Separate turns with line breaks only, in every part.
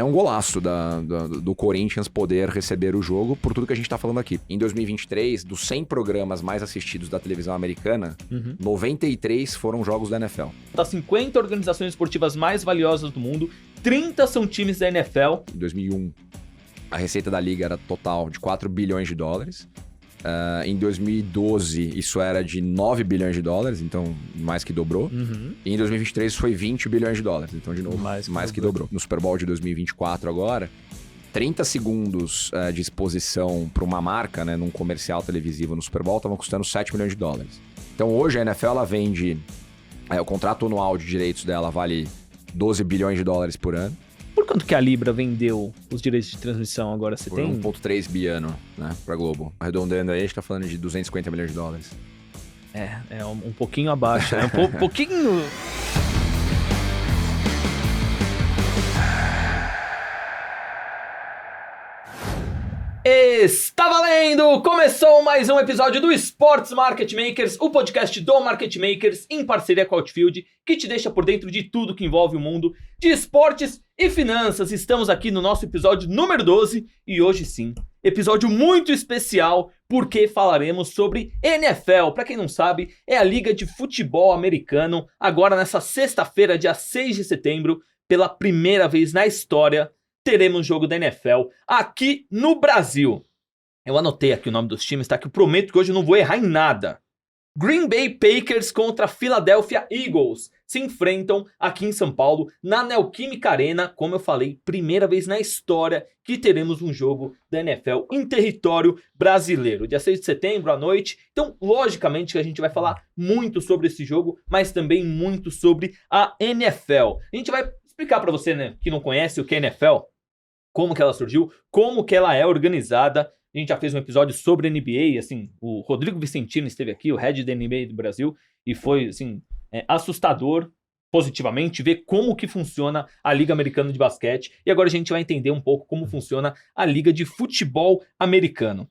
é um golaço do Corinthians poder receber o jogo por tudo que a gente tá falando aqui. Em 2023, dos 100 programas mais assistidos da televisão americana, 93 foram jogos da NFL.
Das 50 organizações esportivas mais valiosas do mundo, 30 são times da NFL.
Em 2001, a receita da liga era total de 4 bilhões de dólares. Em 2012, isso era de 9 bilhões de dólares, então mais que dobrou. E em 2023, isso foi 20 bilhões de dólares, então de novo, mais que dobrou. No Super Bowl de 2024 agora, 30 segundos de exposição para uma marca, né, num comercial televisivo no Super Bowl, estavam custando 7 milhões de dólares. Então hoje a NFL ela vende, o contrato anual de direitos dela vale 12 bilhões de dólares por ano.
Por quanto que a Libra vendeu os direitos de transmissão agora? Você tem?
1,3 bi ano, né, pra Globo. Arredondando aí, a gente tá falando de 250 milhões de dólares.
É um pouquinho abaixo, né? Um pouquinho... Está valendo! Começou mais um episódio do Sports Market Makers, o podcast do Market Makers em parceria com a Outfield, que te deixa por dentro de tudo que envolve o mundo de esportes e finanças. Estamos aqui no nosso episódio número 12 e hoje sim, episódio muito especial porque falaremos sobre NFL. Para quem não sabe, é a Liga de Futebol Americano. Agora nessa sexta-feira, dia 6 de setembro, pela primeira vez na história, teremos jogo da NFL aqui no Brasil. Eu anotei aqui o nome dos times, tá? Que eu prometo que hoje eu não vou errar em nada. Green Bay Packers contra Philadelphia Eagles se enfrentam aqui em São Paulo, na Neoquímica Arena. Como eu falei, primeira vez na história que teremos um jogo da NFL em território brasileiro. Dia 6 de setembro à noite. Então, logicamente que a gente vai falar muito sobre esse jogo, mas também muito sobre a NFL. A gente vai explicar para você, né, que não conhece o que é NFL, como que ela surgiu, como que ela é organizada. A gente já fez um episódio sobre a NBA, assim, o Rodrigo Vicentino esteve aqui, o head da NBA do Brasil, e foi, assim, assustador, positivamente, ver como que funciona a Liga Americana de Basquete. E agora a gente vai entender um pouco como funciona a Liga de Futebol Americano.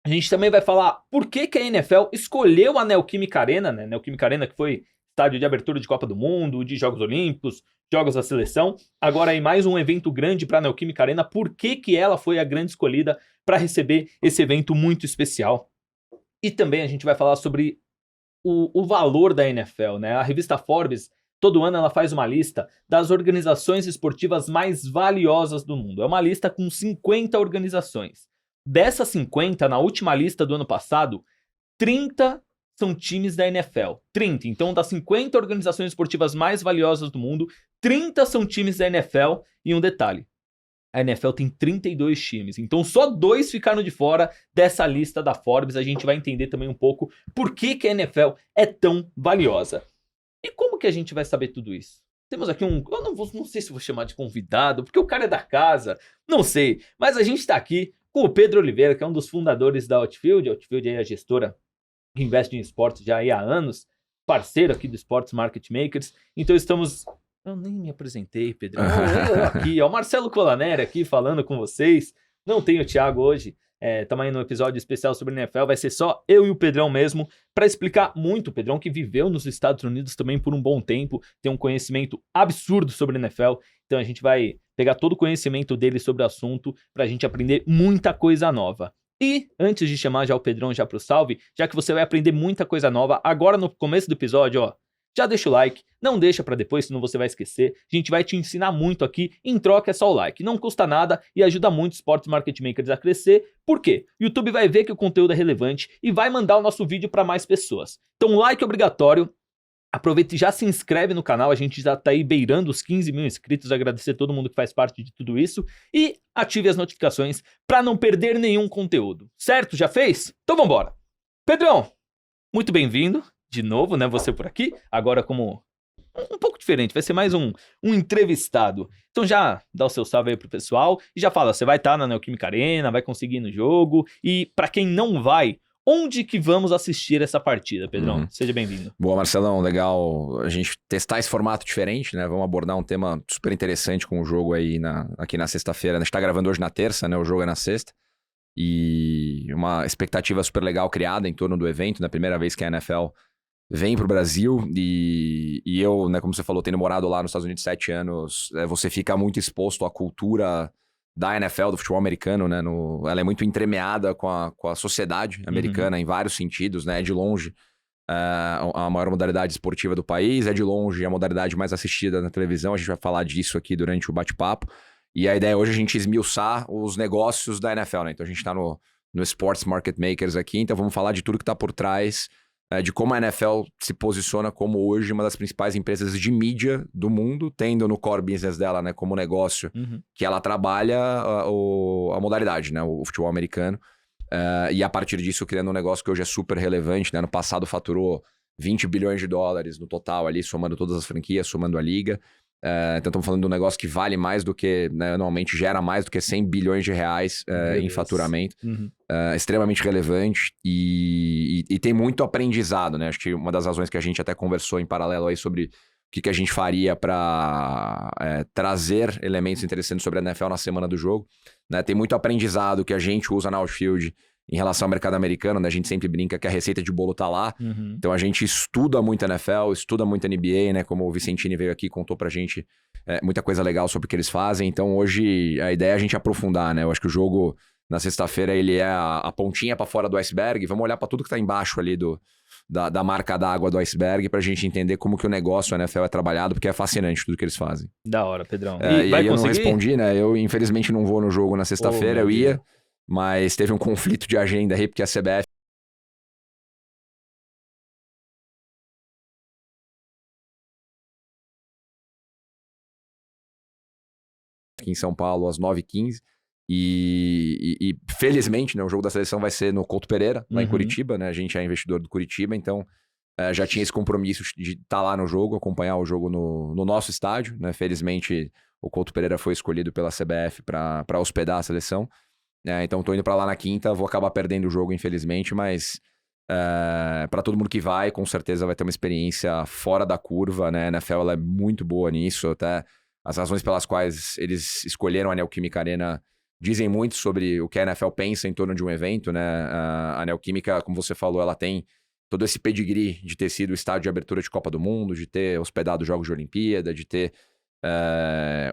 A gente também vai falar por que que a NFL escolheu a Neoquímica Arena, né? Neoquímica Arena que foi estádio de abertura de Copa do Mundo, de Jogos Olímpicos, Jogos da Seleção. Agora aí mais um evento grande para a Neoquímica Arena. Por que que ela foi a grande escolhida para receber esse evento muito especial? E também a gente vai falar sobre o valor da NFL, né? A revista Forbes, todo ano ela faz uma lista das organizações esportivas mais valiosas do mundo. É uma lista com 50 organizações. Dessas 50, na última lista do ano passado, 30 são times da NFL. 30. Então, das 50 organizações esportivas mais valiosas do mundo, 30 são times da NFL. E um detalhe, a NFL tem 32 times. Então, só 2 ficaram de fora dessa lista da Forbes. A gente vai entender também um pouco por que que a NFL é tão valiosa. E como que a gente vai saber tudo isso? Temos aqui eu não sei se vou chamar de convidado, porque o cara é da casa, não sei. Mas a gente está aqui com o Pedro Oliveira, que é um dos fundadores da Outfield. A Outfield é a gestora que investe em esportes já há anos, parceiro aqui do Sports Market Makers. Então estamos... Eu nem me apresentei, Pedro. Aqui, o Marcelo Colaneri aqui falando com vocês. Não tem o Thiago hoje. Estamos aí no episódio especial sobre a NFL. Vai ser só eu e o Pedrão mesmo para explicar muito. O Pedrão que viveu nos Estados Unidos também por um bom tempo, tem um conhecimento absurdo sobre a NFL. Então a gente vai pegar todo o conhecimento dele sobre o assunto para a gente aprender muita coisa nova. E, antes de chamar já o Pedrão já pro salve, já que você vai aprender muita coisa nova, agora no começo do episódio, ó, já deixa o like, não deixa pra depois, senão você vai esquecer. A gente vai te ensinar muito aqui, em troca é só o like. Não custa nada e ajuda muito o Sports Market Makers a crescer. Por quê? O YouTube vai ver que o conteúdo é relevante e vai mandar o nosso vídeo para mais pessoas. Então, like obrigatório. Aproveita e já se inscreve no canal, a gente já tá aí beirando os 15 mil inscritos, agradecer a todo mundo que faz parte de tudo isso e ative as notificações para não perder nenhum conteúdo, certo? Já fez? Então vambora! Pedrão, muito bem-vindo de novo, né, você por aqui, agora como um pouco diferente, vai ser mais um entrevistado. Então já dá o seu salve aí pro pessoal e já fala, você vai estar na Neoquímica Arena, vai conseguir ir no jogo e para quem não vai, onde que vamos assistir essa partida, Pedrão? Seja bem-vindo.
Boa, Marcelão. Legal a gente testar esse formato diferente, né? Vamos abordar um tema super interessante com o jogo aí aqui na sexta-feira. A gente tá gravando hoje na terça, né? O jogo é na sexta. E uma expectativa super legal criada em torno do evento, na primeira vez que a NFL vem pro Brasil e eu, né, como você falou, tendo morado lá nos Estados Unidos 7 anos, você fica muito exposto à cultura da NFL, do futebol americano, né? Ela é muito entremeada com a sociedade americana em vários sentidos, né? É de longe a maior modalidade esportiva do país, é de longe a modalidade mais assistida na televisão. A gente vai falar disso aqui durante o bate-papo. E a ideia hoje é a gente esmiuçar os negócios da NFL, né? Então a gente tá no Sports Market Makers aqui, então vamos falar de tudo que tá por trás de como a NFL se posiciona como hoje uma das principais empresas de mídia do mundo, tendo no core business dela, né, como negócio que ela trabalha a modalidade, né, o futebol americano, e a partir disso criando um negócio que hoje é super relevante, né, no passado faturou 20 bilhões de dólares no total ali, somando todas as franquias, somando a liga. Então estamos falando de um negócio que vale mais do que, né, anualmente gera mais do que 100 bilhões de reais em faturamento, extremamente relevante e tem muito aprendizado, né? Acho que uma das razões que a gente até conversou em paralelo aí sobre o que a gente faria para trazer elementos interessantes sobre a NFL na semana do jogo, né? Tem muito aprendizado que a gente usa na Outfield em relação ao mercado americano, né? A gente sempre brinca que a receita de bolo tá lá. Então a gente estuda muito a NFL, estuda muito a NBA, né? Como o Vicentini veio aqui e contou pra gente muita coisa legal sobre o que eles fazem. Então hoje a ideia é a gente aprofundar, né? Eu acho que o jogo na sexta-feira ele é a pontinha pra fora do iceberg. Vamos olhar pra tudo que tá embaixo ali da marca d'água do iceberg pra gente entender como que o negócio a NFL é trabalhado, porque é fascinante tudo que eles fazem.
Da hora, Pedrão.
E aí eu não respondi, né? Eu infelizmente não vou no jogo na sexta-feira, eu ia. Mas teve um conflito de agenda aí, porque a CBF aqui em São Paulo às 9h15 e felizmente, né, o jogo da seleção vai ser no Couto Pereira, lá em Curitiba, né? A gente é investidor do Curitiba, então já tinha esse compromisso de estar lá no jogo, acompanhar o jogo no nosso estádio, né? Felizmente o Couto Pereira foi escolhido pela CBF para hospedar a seleção. Então tô indo pra lá na quinta, vou acabar perdendo o jogo, infelizmente, mas pra todo mundo que vai, com certeza vai ter uma experiência fora da curva, né? A NFL ela é muito boa nisso, até as razões pelas quais eles escolheram a Neoquímica Arena dizem muito sobre o que a NFL pensa em torno de um evento, né? A Neoquímica, como você falou, ela tem todo esse pedigree de ter sido o estádio de abertura de Copa do Mundo, de ter hospedado Jogos de Olimpíada, de ter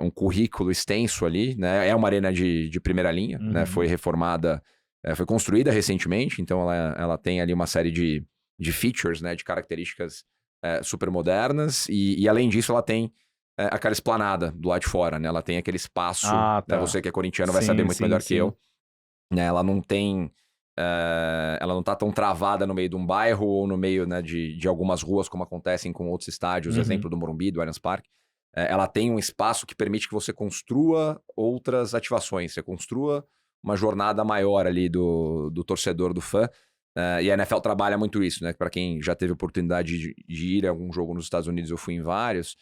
um currículo extenso ali, né? É uma arena de primeira linha, né? Foi reformada, foi construída recentemente, então ela tem ali uma série de features, né? De características super modernas e além disso ela tem aquela esplanada do lado de fora, né? Ela tem aquele espaço,
tá.
né? Você que é corintiano vai saber muito melhor que eu, né? Ela não tem... ela não tá tão travada no meio de um bairro ou no meio, né, de algumas ruas como acontecem com outros estádios, exemplo do Morumbi, do Allianz Parque. Ela tem um espaço que permite que você construa outras ativações, você construa uma jornada maior ali do torcedor, do fã. E a NFL trabalha muito isso, né? Para quem já teve oportunidade de ir a algum jogo nos Estados Unidos, eu fui em vários.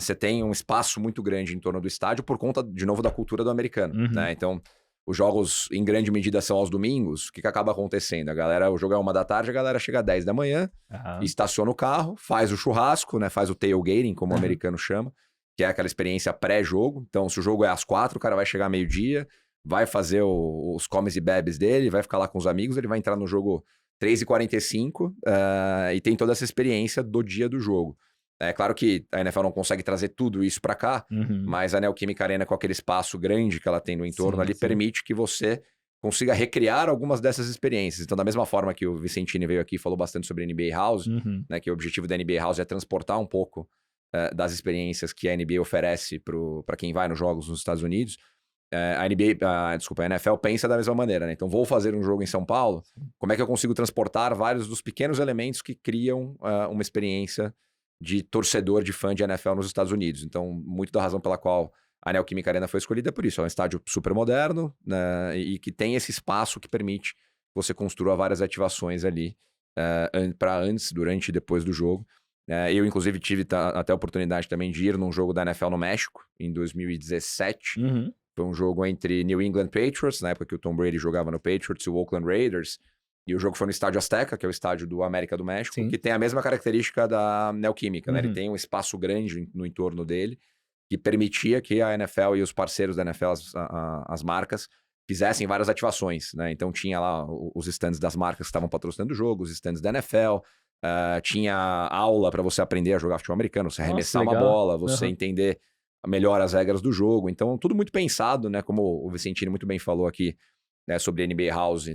Você tem um espaço muito grande em torno do estádio por conta, de novo, da cultura do americano, né? Então, os jogos, em grande medida, são aos domingos. O que acaba acontecendo? O jogo é 1h da tarde, a galera chega às 10 da manhã, estaciona o carro, faz o churrasco, né? Faz o tailgating, como o americano chama, que é aquela experiência pré-jogo. Então, se o jogo é às 4, o cara vai chegar meio-dia, vai fazer os comes e bebes dele, vai ficar lá com os amigos, ele vai entrar no jogo 3h45 e tem toda essa experiência do dia do jogo. É claro que a NFL não consegue trazer tudo isso para cá, mas a Neoquímica Arena, com aquele espaço grande que ela tem no entorno ali, permite que você consiga recriar algumas dessas experiências. Então, da mesma forma que o Vicentini veio aqui e falou bastante sobre a NBA House, né, que o objetivo da NBA House é transportar um pouco das experiências que a NBA oferece para quem vai nos jogos nos Estados Unidos, a NFL pensa da mesma maneira, né? Então, vou fazer um jogo em São Paulo, como é que eu consigo transportar vários dos pequenos elementos que criam uma experiência de torcedor, de fã de NFL nos Estados Unidos. Então, muito da razão pela qual a Neoquímica Arena foi escolhida é por isso. É um estádio super moderno, né, e que tem esse espaço que permite que você construa várias ativações ali para antes, durante e depois do jogo. Eu, inclusive, tive até a oportunidade também de ir num jogo da NFL no México, em 2017. Foi um jogo entre New England Patriots, na época que o Tom Brady jogava no Patriots, e o Oakland Raiders. E o jogo foi no Estádio Azteca, que é o estádio do América do México, que tem a mesma característica da Neoquímica, né? Ele tem um espaço grande no entorno dele, que permitia que a NFL e os parceiros da NFL, as marcas, fizessem várias ativações, né? Então tinha lá os stands das marcas que estavam patrocinando o jogo, os stands da NFL, tinha aula para você aprender a jogar futebol americano, você arremessar uma
legal.
bola, você entender melhor as regras do jogo. Então, tudo muito pensado, né? Como o Vicentini muito bem falou aqui, né, sobre a NBA House,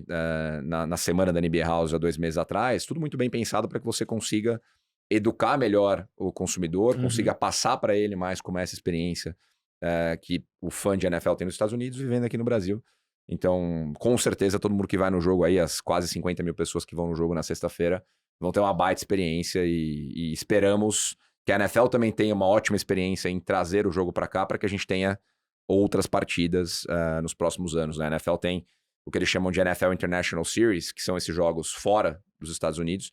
na semana da NBA House há 2 meses atrás, tudo muito bem pensado para que você consiga educar melhor o consumidor, consiga passar para ele mais como é essa experiência que o fã de NFL tem nos Estados Unidos, vivendo aqui no Brasil. Então, com certeza, todo mundo que vai no jogo aí, as quase 50 mil pessoas que vão no jogo na sexta-feira, vão ter uma baita experiência e esperamos que a NFL também tenha uma ótima experiência em trazer o jogo para cá, para que a gente tenha outras partidas nos próximos anos. Né? A NFL tem o que eles chamam de NFL International Series, que são esses jogos fora dos Estados Unidos,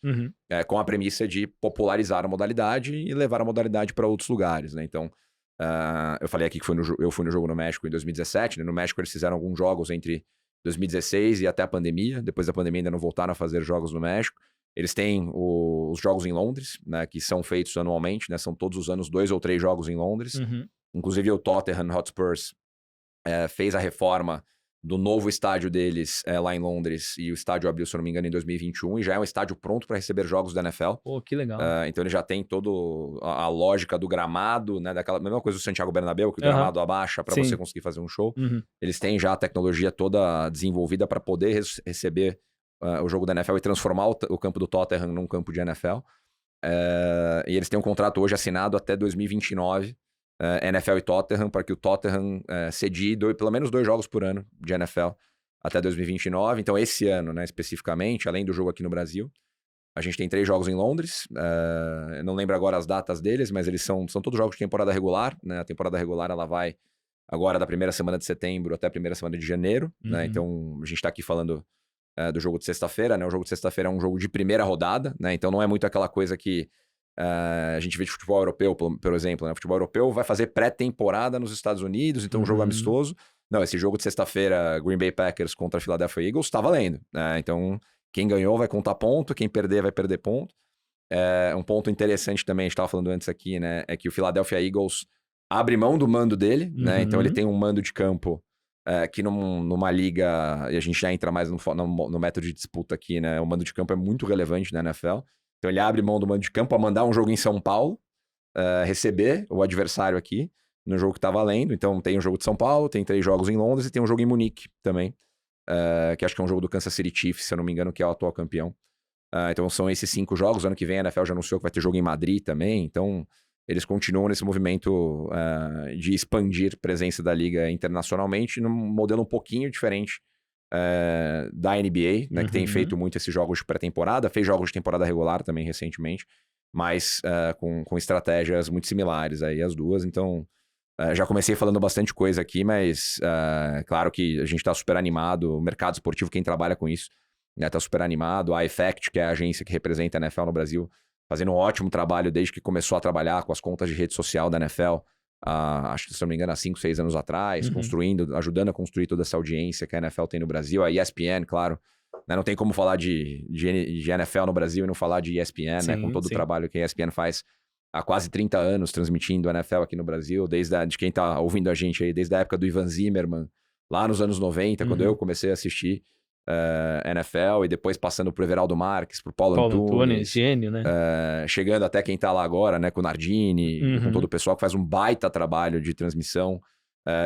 com a premissa de popularizar a modalidade e levar a modalidade para outros lugares. Né? Então, eu falei aqui que eu fui no jogo no México em 2017. Né? No México eles fizeram alguns jogos entre 2016 e até a pandemia. Depois da pandemia ainda não voltaram a fazer jogos no México. Eles têm os jogos em Londres, né, que são feitos anualmente, né, são todos os anos 2 ou 3 jogos em Londres. Inclusive o Tottenham Hotspurs fez a reforma do novo estádio deles lá em Londres, e o estádio abriu, se eu não me engano, em 2021, e já é um estádio pronto para receber jogos da NFL.
Pô, que legal.
Então ele já tem toda a lógica do gramado, né, daquela mesma coisa do Santiago Bernabéu, que o gramado abaixa para você conseguir fazer um show. Eles têm já a tecnologia toda desenvolvida para poder receber o jogo da NFL e transformar o campo do Tottenham num campo de NFL. E eles têm um contrato hoje assinado até 2029, NFL e Tottenham, para que o Tottenham cedie pelo menos 2 jogos por ano de NFL até 2029. Então, esse ano, né, especificamente, além do jogo aqui no Brasil, a gente tem 3 jogos em Londres. Eu não lembro agora as datas deles, mas eles são todos jogos de temporada regular. Né? A temporada regular ela vai agora da primeira semana de setembro até a primeira semana de janeiro. Né? Então, a gente está aqui falando do jogo de sexta-feira, né? O jogo de sexta-feira é um jogo de primeira rodada, né? Então não é muito aquela coisa que a gente vê de futebol europeu, por exemplo, né? O futebol europeu vai fazer pré-temporada nos Estados Unidos, então um jogo amistoso. Não, esse jogo de sexta-feira, Green Bay Packers contra Philadelphia Eagles, tá valendo, né? Então quem ganhou vai contar ponto, quem perder vai perder ponto. Um ponto interessante também, a gente estava falando antes aqui, né? É que o Philadelphia Eagles abre mão do mando dele, né? Então ele tem um mando de campo que numa liga, e a gente já entra mais no método de disputa aqui, né? O mando de campo é muito relevante na NFL. Então ele abre mão do mando de campo para mandar um jogo em São Paulo, receber o adversário aqui no jogo que tá valendo. Então tem um jogo de São Paulo, tem 3 jogos em Londres e tem um jogo em Munique também, que acho que é um jogo do Kansas City Chiefs, se eu não me engano, que é o atual campeão. Então são esses 5 jogos. Ano que vem a NFL já anunciou que vai ter jogo em Madrid também, então eles continuam nesse movimento de expandir presença da liga internacionalmente, num modelo um pouquinho diferente da NBA, né, que tem feito muito esses jogos de pré-temporada, fez jogos de temporada regular também recentemente, mas com estratégias muito similares aí as duas. Então, já comecei falando bastante coisa aqui, mas claro que a gente está super animado, o mercado esportivo, quem trabalha com isso, né, tá super animado. A Effect, que é a agência que representa a NFL no Brasil, fazendo um ótimo trabalho desde que começou a trabalhar com as contas de rede social da NFL, acho que, se não me engano, há 5, 6 anos atrás, ajudando a construir toda essa audiência que a NFL tem no Brasil. A ESPN, claro, né, não tem como falar de NFL no Brasil e não falar de ESPN, né, com todo o trabalho que a ESPN faz há quase 30 anos transmitindo a NFL aqui no Brasil, de quem tá ouvindo a gente aí, desde a época do Ivan Zimmerman, lá nos anos 90, quando eu comecei a assistir NFL, e depois passando pro Everaldo Marques, pro Paulo Antunes,
gênio, né?
Chegando até quem tá lá agora, né, com o Nardini, com todo o pessoal que faz um baita trabalho de transmissão,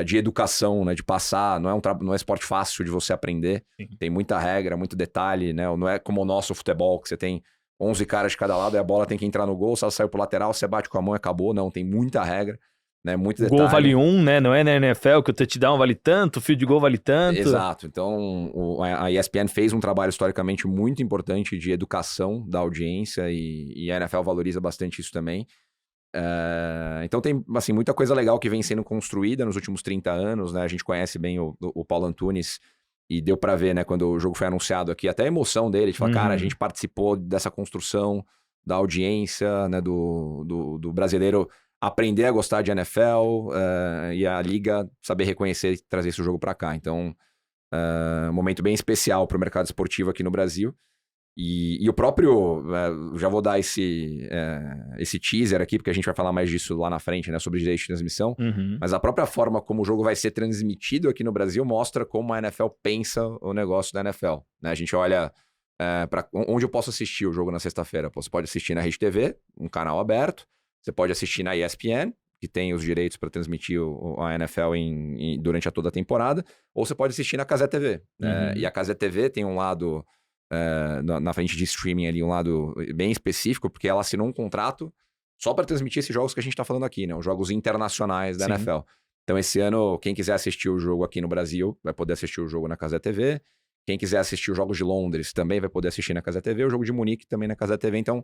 de educação, né, de passar. Não é esporte fácil de você aprender. Tem muita regra, muito detalhe, né? Não é como o nosso futebol, que você tem 11 caras de cada lado e a bola tem que entrar no gol, se ela saiu pro lateral, você bate com a mão e acabou. Não, tem muita regra. Né, muito detalhe.
Gol vale 1, né? Não é na NFL que o touchdown vale tanto, o field goal vale tanto.
Exato. Então, a ESPN fez um trabalho historicamente muito importante de educação da audiência e a NFL valoriza bastante isso também. Então tem, assim, muita coisa legal que vem sendo construída nos últimos 30 anos, né? A gente conhece bem o Paulo Antunes e deu pra ver, né, quando o jogo foi anunciado aqui, até a emoção dele, de falar, cara, a gente participou dessa construção da audiência, né, do brasileiro aprender a gostar de NFL e a liga saber reconhecer e trazer esse jogo para cá. Então, um momento bem especial para o mercado esportivo aqui no Brasil. E o próprio... já vou dar esse teaser aqui, porque a gente vai falar mais disso lá na frente, né, sobre direito de transmissão. Mas a própria forma como o jogo vai ser transmitido aqui no Brasil mostra como a NFL pensa o negócio da NFL. Né? A gente olha onde eu posso assistir o jogo na sexta-feira? Você pode assistir na Rede TV, um canal aberto. Você pode assistir na ESPN, que tem os direitos para transmitir a NFL durante toda a temporada. Ou você pode assistir na Casé TV. E a Casé TV tem um lado, na frente de streaming ali, um lado bem específico, porque ela assinou um contrato só para transmitir esses jogos que a gente está falando aqui, né? Os jogos internacionais da NFL. Então, esse ano, quem quiser assistir o jogo aqui no Brasil, vai poder assistir o jogo na Casé TV. Quem quiser assistir os jogos de Londres, também vai poder assistir na Casé TV. O jogo de Munique, também na Casé TV. Então,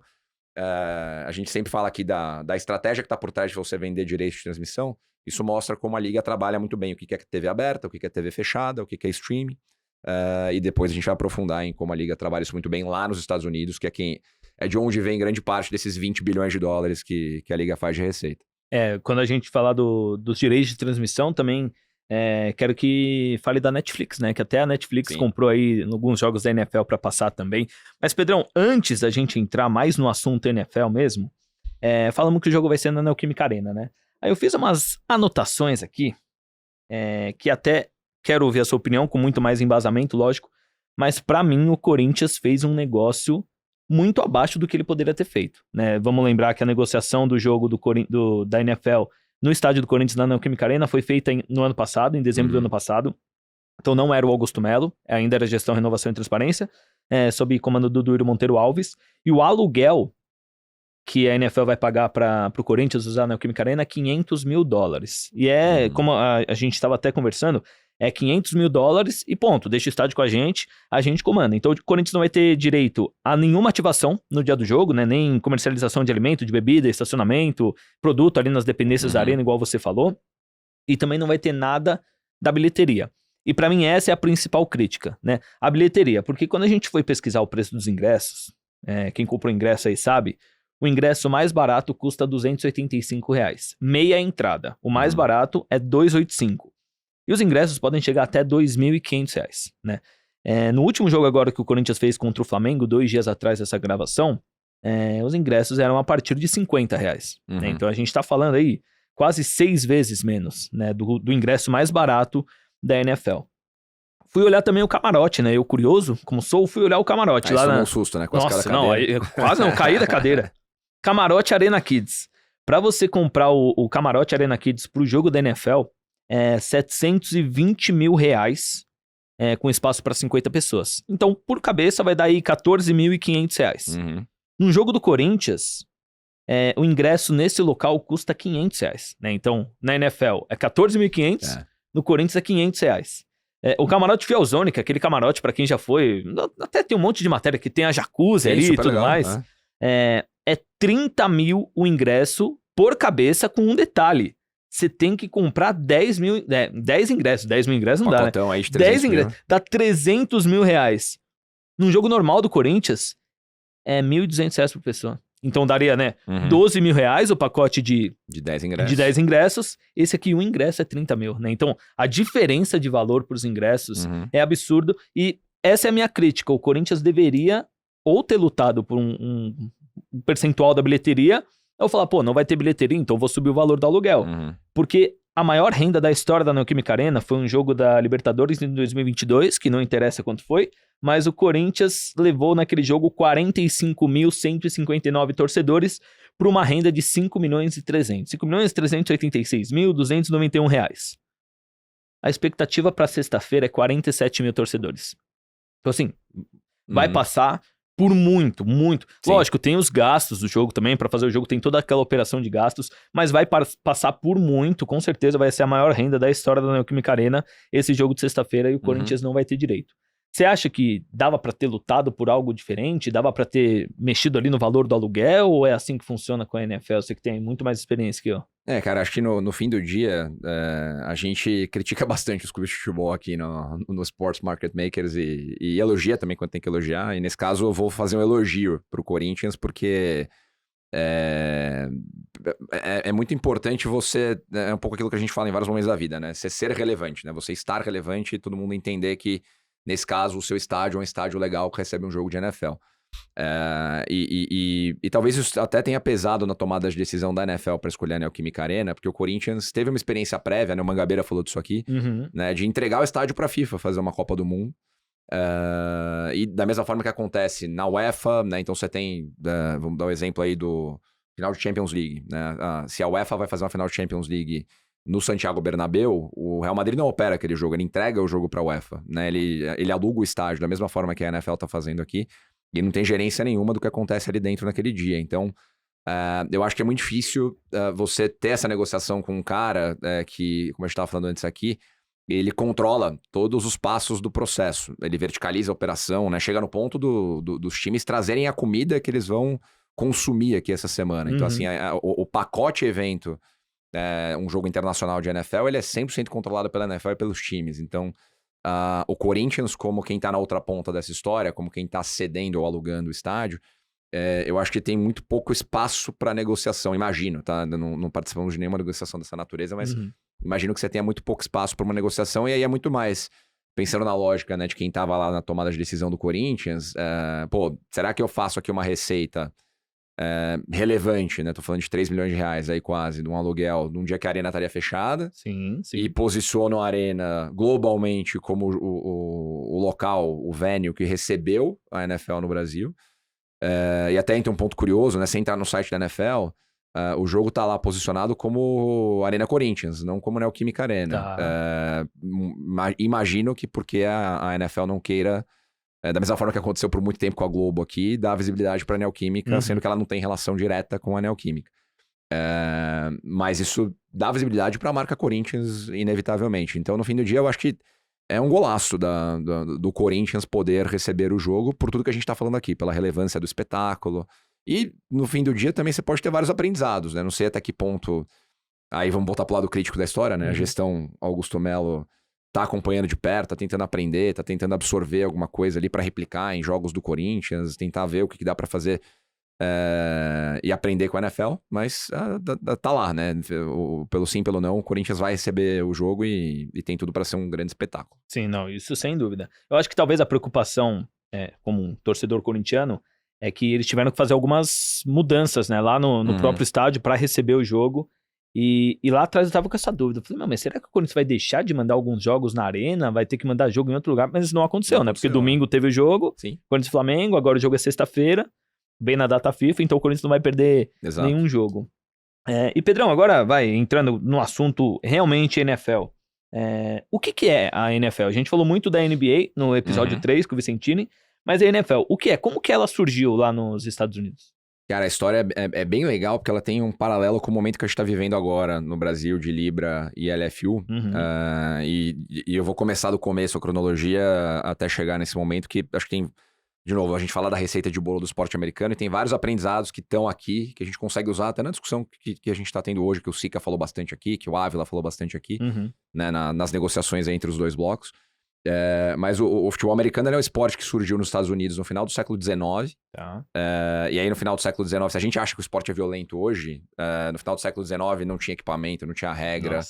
a gente sempre fala aqui da estratégia que está por trás de você vender direitos de transmissão. Isso mostra como a liga trabalha muito bem o que é TV aberta, o que é TV fechada, o que é streaming. E depois a gente vai aprofundar em como a liga trabalha isso muito bem lá nos Estados Unidos, que é de onde vem grande parte desses 20 bilhões de dólares que a liga faz de receita.
Quando a gente falar dos direitos de transmissão, também quero que fale da Netflix, né? Que até a Netflix comprou aí alguns jogos da NFL para passar também. Mas, Pedrão, antes da gente entrar mais no assunto NFL mesmo, falamos que o jogo vai ser na Neoquímica Arena, né? Aí eu fiz umas anotações aqui, que até quero ouvir a sua opinião, com muito mais embasamento, lógico. Mas, para mim, o Corinthians fez um negócio muito abaixo do que ele poderia ter feito, né? Vamos lembrar que a negociação do jogo da NFL no estádio do Corinthians, na Neoquímica Arena, foi feita no ano passado, em dezembro do ano passado. Então não era o Augusto Melo, ainda era gestão, renovação e transparência, sob comando do Duírio Monteiro Alves. E o aluguel que a NFL vai pagar para o Corinthians usar a Neoquímica Arena é $500 mil. E como a gente estava até conversando, é $500 mil e ponto, deixa o estádio com a gente comanda. Então o Corinthians não vai ter direito a nenhuma ativação no dia do jogo, né? Nem comercialização de alimento, de bebida, estacionamento, produto ali nas dependências da arena, igual você falou. E também não vai ter nada da bilheteria. E pra mim essa é a principal crítica, né? A bilheteria, porque quando a gente foi pesquisar o preço dos ingressos, quem comprou ingresso aí sabe, o ingresso mais barato custa R$285, meia entrada. O mais barato é R$285. E os ingressos podem chegar até R$2.500, né? No último jogo agora que o Corinthians fez contra o Flamengo, 2 dias atrás dessa gravação, os ingressos eram a partir de R$50, né? Então a gente tá falando aí quase 6 vezes menos, né? Do ingresso mais barato da NFL. Fui olhar também o camarote, né? Eu curioso, como sou, fui olhar o camarote lá
um susto, né? Quase
Nossa, quase não, caí da cadeira. Camarote Arena Kids. Pra você comprar o camarote Arena Kids pro jogo da NFL, R$720 mil, com espaço para 50 pessoas. Então, por cabeça, vai dar aí R$14.500. No jogo do Corinthians, o ingresso nesse local custa R$500, né? Então, na NFL é R$14.500, no Corinthians é R$500. O camarote Fielzone, que é aquele camarote para quem já foi, até tem um monte de matéria que tem a jacuzzi ali e tudo legal, mais. É 30 mil o ingresso por cabeça, com um detalhe. Você tem que comprar 10 ingressos. 10 mil ingressos não dá, né?
Aí de
10 ingressos. Dá R$300 mil. Num jogo normal do Corinthians, é R$1.200 por pessoa. Então daria, né? R$12 mil o pacote de
10 ingressos.
De 10 ingressos. Esse aqui, um ingresso é 30 mil, né? Então, a diferença de valor para os ingressos é absurdo. E essa é a minha crítica. O Corinthians deveria ou ter lutado por um percentual da bilheteria, ou falar, não vai ter bilheteria, então vou subir o valor do aluguel. Porque a maior renda da história da Neoquímica Arena foi um jogo da Libertadores em 2022, que não interessa quanto foi, mas o Corinthians levou naquele jogo 45.159 torcedores para uma renda de 5.300.000. 5.386.291 reais. A expectativa para sexta-feira é 47 mil torcedores. Então assim, vai passar por muito, muito. Sim. Lógico, tem os gastos do jogo também, para fazer o jogo tem toda aquela operação de gastos, mas vai passar por muito, com certeza vai ser a maior renda da história da Neoquímica Arena, esse jogo de sexta-feira, e o Corinthians não vai ter direito. Você acha que dava para ter lutado por algo diferente? Dava para ter mexido ali no valor do aluguel? Ou é assim que funciona com a NFL? Você que tem muito mais experiência que eu.
Cara, acho que no fim do dia, a gente critica bastante os clubes de futebol aqui no Sports Market Makers e elogia também quando tem que elogiar. E nesse caso eu vou fazer um elogio pro Corinthians, porque é muito importante você... É um pouco aquilo que a gente fala em vários momentos da vida, né? Você ser relevante, né? Você estar relevante e todo mundo entender que, nesse caso, o seu estádio é um estádio legal que recebe um jogo de NFL. E talvez isso até tenha pesado na tomada de decisão da NFL para escolher a Neoquímica Arena, porque o Corinthians teve uma experiência prévia, né? O Mangabeira falou disso aqui, né? De entregar o estádio para a FIFA, fazer uma Copa do Mundo. E da mesma forma que acontece na UEFA, né? Então você tem, vamos dar o exemplo aí do final de Champions League, né? Se a UEFA vai fazer uma final de Champions League no Santiago Bernabéu, o Real Madrid não opera aquele jogo, ele entrega o jogo para a UEFA, né? Ele aluga o estádio da mesma forma que a NFL tá fazendo aqui, e não tem gerência nenhuma do que acontece ali dentro naquele dia. Então, eu acho que é muito difícil você ter essa negociação com um cara que, como a gente estava falando antes aqui, ele controla todos os passos do processo. Ele verticaliza a operação, né? Chega no ponto dos times trazerem a comida que eles vão consumir aqui essa semana. Então, assim, o pacote evento, um jogo internacional de NFL, ele é 100% controlado pela NFL e pelos times. Então, o Corinthians, como quem tá na outra ponta dessa história, como quem tá cedendo ou alugando o estádio, eu acho que tem muito pouco espaço para negociação, imagino, tá? Não participamos de nenhuma negociação dessa natureza, mas imagino que você tenha muito pouco espaço para uma negociação, e aí é muito mais, pensando na lógica, né, de quem tava lá na tomada de decisão do Corinthians, será que eu faço aqui uma receita relevante, né? Tô falando de 3 milhões de reais aí quase, de um aluguel, num dia que a arena estaria fechada,
sim.
E posiciono a arena globalmente como o local, o venue que recebeu a NFL no Brasil. E até então um ponto curioso, né? Você entrar no site da NFL, o jogo tá lá posicionado como Arena Corinthians, não como Neoquímica Arena.
Tá.
Imagino que porque a NFL não queira, da mesma forma que aconteceu por muito tempo com a Globo aqui, dar visibilidade para a Neoquímica, sendo que ela não tem relação direta com a Neoquímica. Mas isso dá visibilidade para a marca Corinthians, inevitavelmente. Então, no fim do dia, eu acho que é um golaço do Corinthians poder receber o jogo por tudo que a gente tá falando aqui, pela relevância do espetáculo. E, no fim do dia, também você pode ter vários aprendizados, né? Não sei até que ponto... Aí vamos voltar pro lado crítico da história, né? A gestão Augusto Melo tá acompanhando de perto, tá tentando aprender, tá tentando absorver alguma coisa ali para replicar em jogos do Corinthians, tentar ver o que dá para fazer e aprender com a NFL, mas tá lá, né? Pelo sim, pelo não, o Corinthians vai receber o jogo e tem tudo para ser um grande espetáculo.
Sim, não, isso sem dúvida. Eu acho que talvez a preocupação, como um torcedor corintiano, é que eles tiveram que fazer algumas mudanças, né? Lá no próprio estádio para receber o jogo. E lá atrás eu tava com essa dúvida. Eu falei, mas será que o Corinthians vai deixar de mandar alguns jogos na arena? Vai ter que mandar jogo em outro lugar? Mas isso não aconteceu, né? Porque domingo teve o jogo,
Sim.
Corinthians e Flamengo, agora o jogo é sexta-feira, bem na data FIFA, então o Corinthians não vai perder nenhum jogo. E Pedrão, agora vai entrando no assunto realmente NFL. O que é a NFL? A gente falou muito da NBA no episódio 3 com o Vicentini, mas a NFL, o que é? Como que ela surgiu lá nos Estados Unidos?
Cara, a história é bem legal porque ela tem um paralelo com o momento que a gente tá vivendo agora no Brasil de Libra e LFU. E eu vou começar do começo, a cronologia, até chegar nesse momento, que acho que tem, de novo, a gente fala da receita de bolo do esporte americano e tem vários aprendizados que estão aqui, que a gente consegue usar até na discussão que a gente tá tendo hoje, que o Sica falou bastante aqui, que o Ávila falou bastante aqui, né, nas negociações entre os dois blocos. Mas o futebol americano é um esporte que surgiu nos Estados Unidos no final do século XIX.
Tá.
E aí no final do século XIX, se a gente acha que o esporte é violento hoje, no final do século XIX não tinha equipamento, não tinha regra.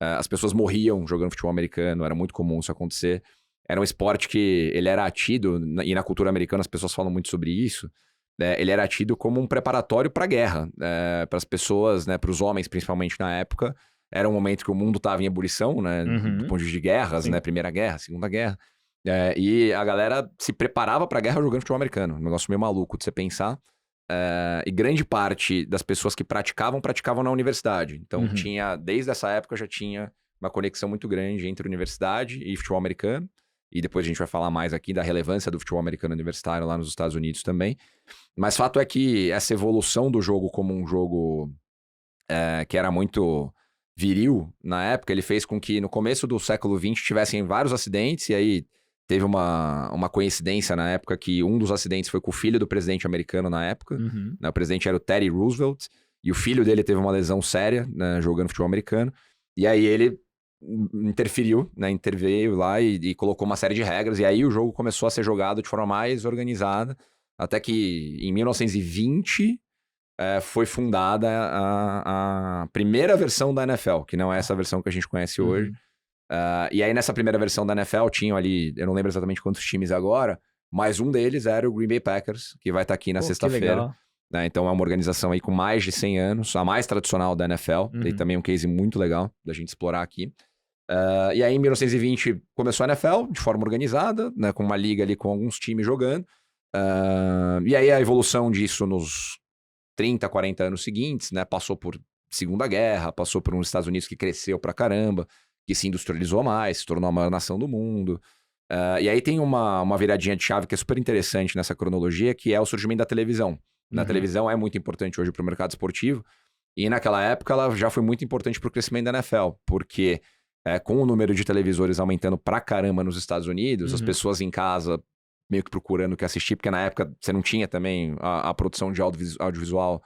As pessoas morriam jogando futebol americano, era muito comum isso acontecer. Era um esporte que ele era tido, e na cultura americana as pessoas falam muito sobre isso, ele era tido como um preparatório para a guerra, para as pessoas, né, para os homens principalmente na época. Era um momento que o mundo estava em ebulição, né? Do ponto de vista de guerras, né? Primeira Guerra, Segunda Guerra. E a galera se preparava pra guerra jogando futebol americano. Um negócio meio maluco de você pensar. E grande parte das pessoas que praticavam na universidade. Então, desde essa época, já tinha uma conexão muito grande entre universidade e futebol americano. E depois a gente vai falar mais aqui da relevância do futebol americano universitário lá nos Estados Unidos também. Mas fato é que essa evolução do jogo como um jogo que era muito viril, na época, ele fez com que no começo do século XX tivessem vários acidentes, e aí teve uma coincidência na época que um dos acidentes foi com o filho do presidente americano na época, né, o presidente era o Teddy Roosevelt, e o filho dele teve uma lesão séria, né, jogando futebol americano, e aí ele interferiu, né, interveio lá e colocou uma série de regras, e aí o jogo começou a ser jogado de forma mais organizada, até que em 1920... foi fundada a primeira versão da NFL, que não é essa versão que a gente conhece hoje. E aí, nessa primeira versão da NFL, tinham ali, eu não lembro exatamente quantos times agora, mas um deles era o Green Bay Packers, que vai estar aqui na sexta-feira. Né? Então, é uma organização aí com mais de 100 anos, a mais tradicional da NFL, e também um case muito legal da gente explorar aqui. E aí, em 1920, começou a NFL de forma organizada, né, com uma liga ali com alguns times jogando. E aí, a evolução disso nos 30, 40 anos seguintes, né, passou por Segunda Guerra, passou por uns Estados Unidos que cresceu pra caramba, que se industrializou mais, se tornou a maior nação do mundo. E aí tem uma viradinha de chave que é super interessante nessa cronologia, que é o surgimento da televisão. A televisão é muito importante hoje para o mercado esportivo, e naquela época ela já foi muito importante para o crescimento da NFL, porque com o número de televisores aumentando pra caramba nos Estados Unidos, as pessoas em casa meio que procurando o que assistir, porque na época você não tinha também a produção de audiovisual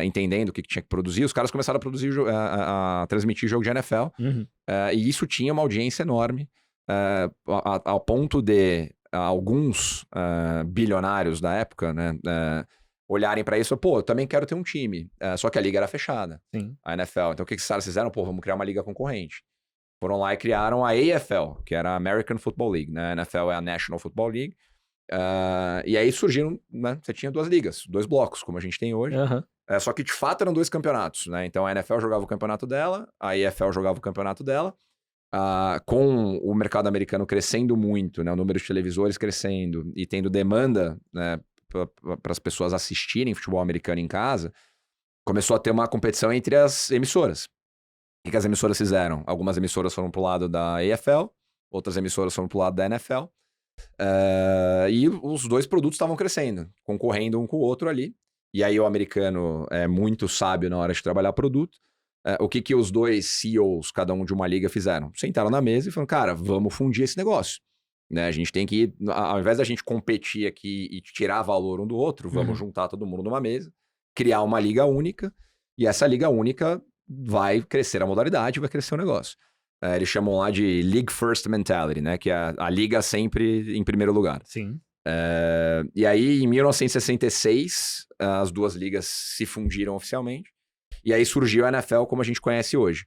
entendendo o que tinha que produzir, os caras começaram a produzir, a transmitir jogo de NFL, e isso tinha uma audiência enorme, ao ponto de alguns bilionários da época, né, olharem pra isso, pô, eu também quero ter um time, só que a liga era fechada, a NFL. Então o que esses caras fizeram? Pô, vamos criar uma liga concorrente. Foram lá e criaram a AFL, que era a American Football League, né? A NFL é a National Football League. E aí surgiram, né? Você tinha 2 ligas, 2 blocos, como a gente tem hoje. Só que de fato eram 2 campeonatos, né? Então a NFL jogava o campeonato dela, a AFL jogava o campeonato dela. Com o mercado americano crescendo muito, né? O número de televisores crescendo e tendo demanda, né, para as pessoas assistirem futebol americano em casa, começou a ter uma competição entre as emissoras. O que as emissoras fizeram? Algumas emissoras foram pro lado da AFL, outras emissoras foram pro lado da NFL. E os 2 produtos estavam crescendo, concorrendo um com o outro ali. E aí o americano é muito sábio na hora de trabalhar produto. O que os 2 CEOs, cada um de uma liga, fizeram? Sentaram na mesa e falaram, cara, vamos fundir esse negócio. Né? A gente tem que, ao invés da gente competir aqui e tirar valor um do outro, vamos juntar todo mundo numa mesa, criar uma liga única, e essa liga única vai crescer a modalidade, vai crescer o negócio. Eles chamam lá de League First Mentality, né? Que é a liga sempre em primeiro lugar.
Sim.
E aí, em 1966, as 2 ligas se fundiram oficialmente. E aí surgiu a NFL como a gente conhece hoje.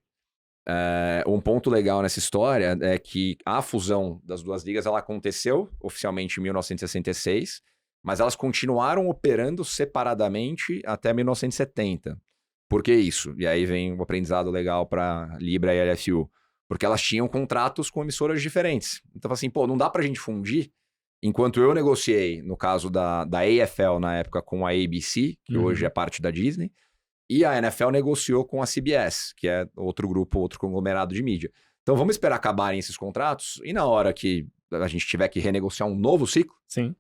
Um ponto legal nessa história é que a fusão das 2 ligas ela aconteceu oficialmente em 1966, mas elas continuaram operando separadamente até 1970. Por que isso? E aí vem um aprendizado legal para Libra e LFU. Porque elas tinham contratos com emissoras diferentes. Então, assim, pô, não dá pra gente fundir. Enquanto eu negociei, no caso da AFL na época, com a ABC, que hoje é parte da Disney, e a NFL negociou com a CBS, que é outro grupo, outro conglomerado de mídia. Então, vamos esperar acabarem esses contratos, e na hora que a gente tiver que renegociar um novo ciclo,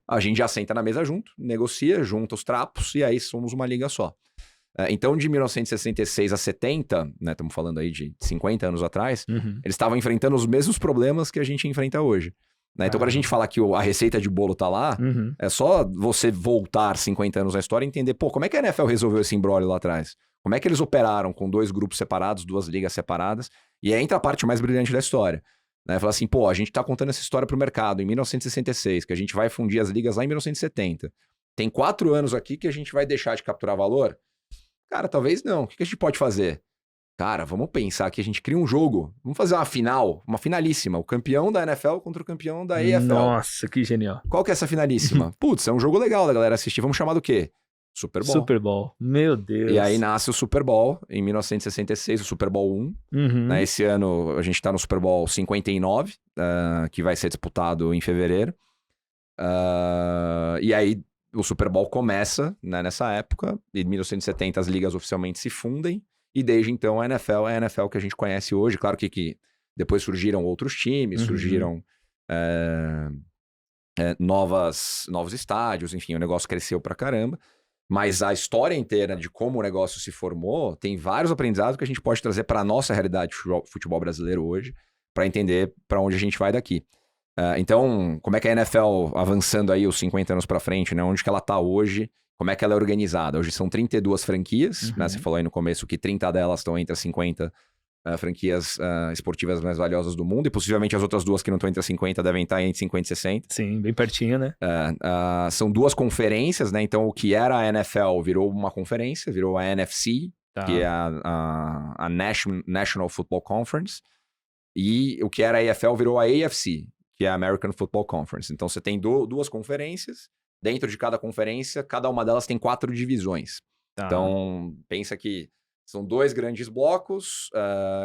a gente já senta na mesa junto, negocia, junta os trapos, e aí somos uma liga só. Então, de 1966 a 70, né, estamos falando aí de 50 anos atrás, eles estavam enfrentando os mesmos problemas que a gente enfrenta hoje. Né? Então, quando a gente fala que a receita de bolo tá lá, é só você voltar 50 anos na história e entender, pô, como é que a NFL resolveu esse imbróglio lá atrás? Como é que eles operaram com 2 grupos separados, 2 ligas separadas? E aí entra a parte mais brilhante da história. Né? Fala assim, pô, a gente tá contando essa história pro mercado em 1966, que a gente vai fundir as ligas lá em 1970. Tem 4 anos aqui que a gente vai deixar de capturar valor? Cara, talvez não. O que a gente pode fazer? Cara, vamos pensar que a gente cria um jogo. Vamos fazer uma final, uma finalíssima. O campeão da NFL contra o campeão da AFL.
Nossa, que genial.
Qual que é essa finalíssima? Putz, é um jogo legal da galera assistir. Vamos chamar do quê? Super Bowl.
Super Bowl. Meu Deus.
E aí nasce o Super Bowl em 1966, o Super Bowl 1. Né? Esse ano a gente tá no Super Bowl 59, que vai ser disputado em fevereiro. E aí o Super Bowl começa, né, nessa época. Em 1970 as ligas oficialmente se fundem. E desde então a NFL é a NFL que a gente conhece hoje. Claro que depois surgiram outros times, surgiram novos estádios, enfim, o negócio cresceu pra caramba. Mas a história inteira de como o negócio se formou, tem vários aprendizados que a gente pode trazer para a nossa realidade de futebol brasileiro hoje, para entender para onde a gente vai daqui. Então, como é que a NFL, avançando aí os 50 anos para frente, né? Onde que ela tá hoje, como é que ela é organizada? Hoje são 32 franquias, né? Você falou aí no começo que 30 delas estão entre as 50 franquias esportivas mais valiosas do mundo, e possivelmente as outras 2 que não estão entre as 50 devem estar entre 50 e 60.
Sim, bem pertinho, né?
São 2 conferências, né? Então, o que era a NFL virou uma conferência, virou a NFC, que é a National Football Conference, e o que era a AFL virou a AFC, que é a American Football Conference. Então, você tem 2 conferências, dentro de cada conferência, cada uma delas tem 4 divisões. Então, pensa que são 2 grandes blocos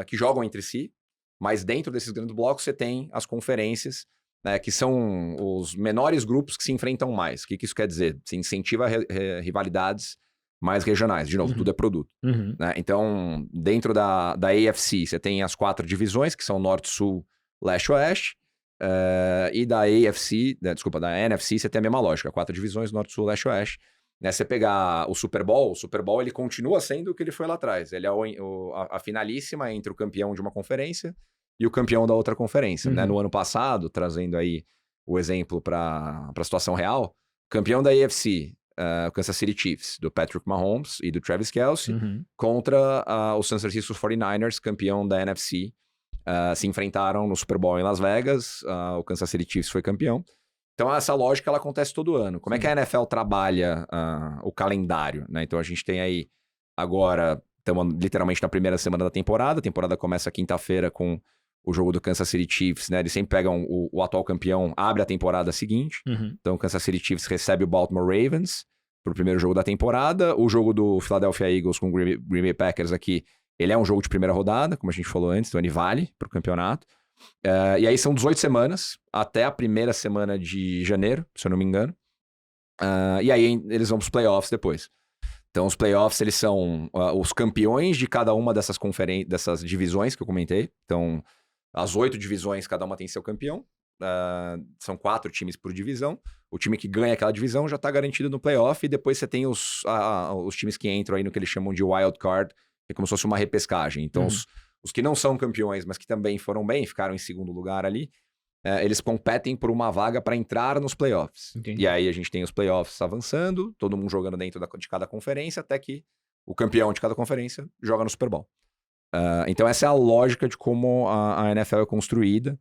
que jogam entre si. mas dentro desses grandes blocos você tem as conferências, né, que são os menores grupos que se enfrentam mais. O que isso quer dizer? Se incentiva rivalidades mais regionais. De novo, tudo é produto. Né? Então, dentro da AFC, você tem as 4 divisões, que são Norte, Sul, Leste, Oeste. E da AFC, da NFC, você tem a mesma lógica. 4 divisões, Norte, Sul, Leste, Oeste. Né? Você pegar o Super Bowl ele continua sendo o que ele foi lá atrás. Ele é a finalíssima entre o campeão de uma conferência e o campeão da outra conferência. Né? No ano passado, trazendo aí o exemplo para a situação real, campeão da AFC, o Kansas City Chiefs, do Patrick Mahomes e do Travis Kelce, contra o San Francisco 49ers, campeão da NFC, se enfrentaram no Super Bowl em Las Vegas, o Kansas City Chiefs foi campeão. Então essa lógica ela acontece todo ano. Como é que a NFL trabalha o calendário? Né? Então a gente tem aí, agora, estamos literalmente na primeira semana da temporada, a temporada começa quinta-feira com o jogo do Kansas City Chiefs, né? Eles sempre pegam o atual campeão, abre a temporada seguinte. Então o Kansas City Chiefs recebe o Baltimore Ravens pro primeiro jogo da temporada. O jogo do Philadelphia Eagles com o Green Bay Packers aqui, ele é um jogo de primeira rodada, como a gente falou antes, então ele vale pro campeonato. E aí são 18 semanas, até a primeira semana de janeiro, se eu não me engano. E aí eles vão pros playoffs depois. Então os playoffs, eles são os campeões de cada uma dessas divisões que eu comentei. Então, as 8 divisões, cada uma tem seu campeão. São 4 times por divisão. O time que ganha aquela divisão já está garantido no playoff. E depois você tem os times que entram aí no que eles chamam de wild card, que é como se fosse uma repescagem. Então, os que não são campeões, mas que também foram bem, ficaram em segundo lugar ali, eles competem por uma vaga para entrar nos playoffs. Entendi. E aí a gente tem os playoffs avançando, todo mundo jogando dentro de cada conferência, até que o campeão de cada conferência joga no Super Bowl. Então essa é a lógica de como a NFL é construída.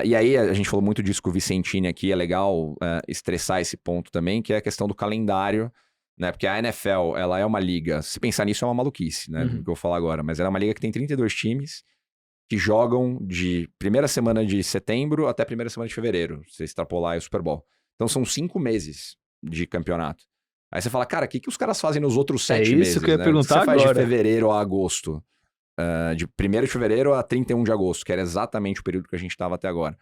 E aí a gente falou muito disso com o Vicentini aqui, é legal estressar esse ponto também, que é a questão do calendário, né? Porque a NFL, ela é uma liga, se pensar nisso é uma maluquice, né? Do que eu vou falar agora, mas ela é uma liga que tem 32 times que jogam de primeira semana de setembro até primeira semana de fevereiro, se você extrapolar o Super Bowl. Então são 5 meses de campeonato. Aí você fala, cara, o que os caras fazem nos outros 7 meses?
É isso que eu ia
né?
perguntar agora.
O que você faz de fevereiro a agosto? De 1º de fevereiro a 31 de agosto, que era exatamente o período que a gente estava até agora.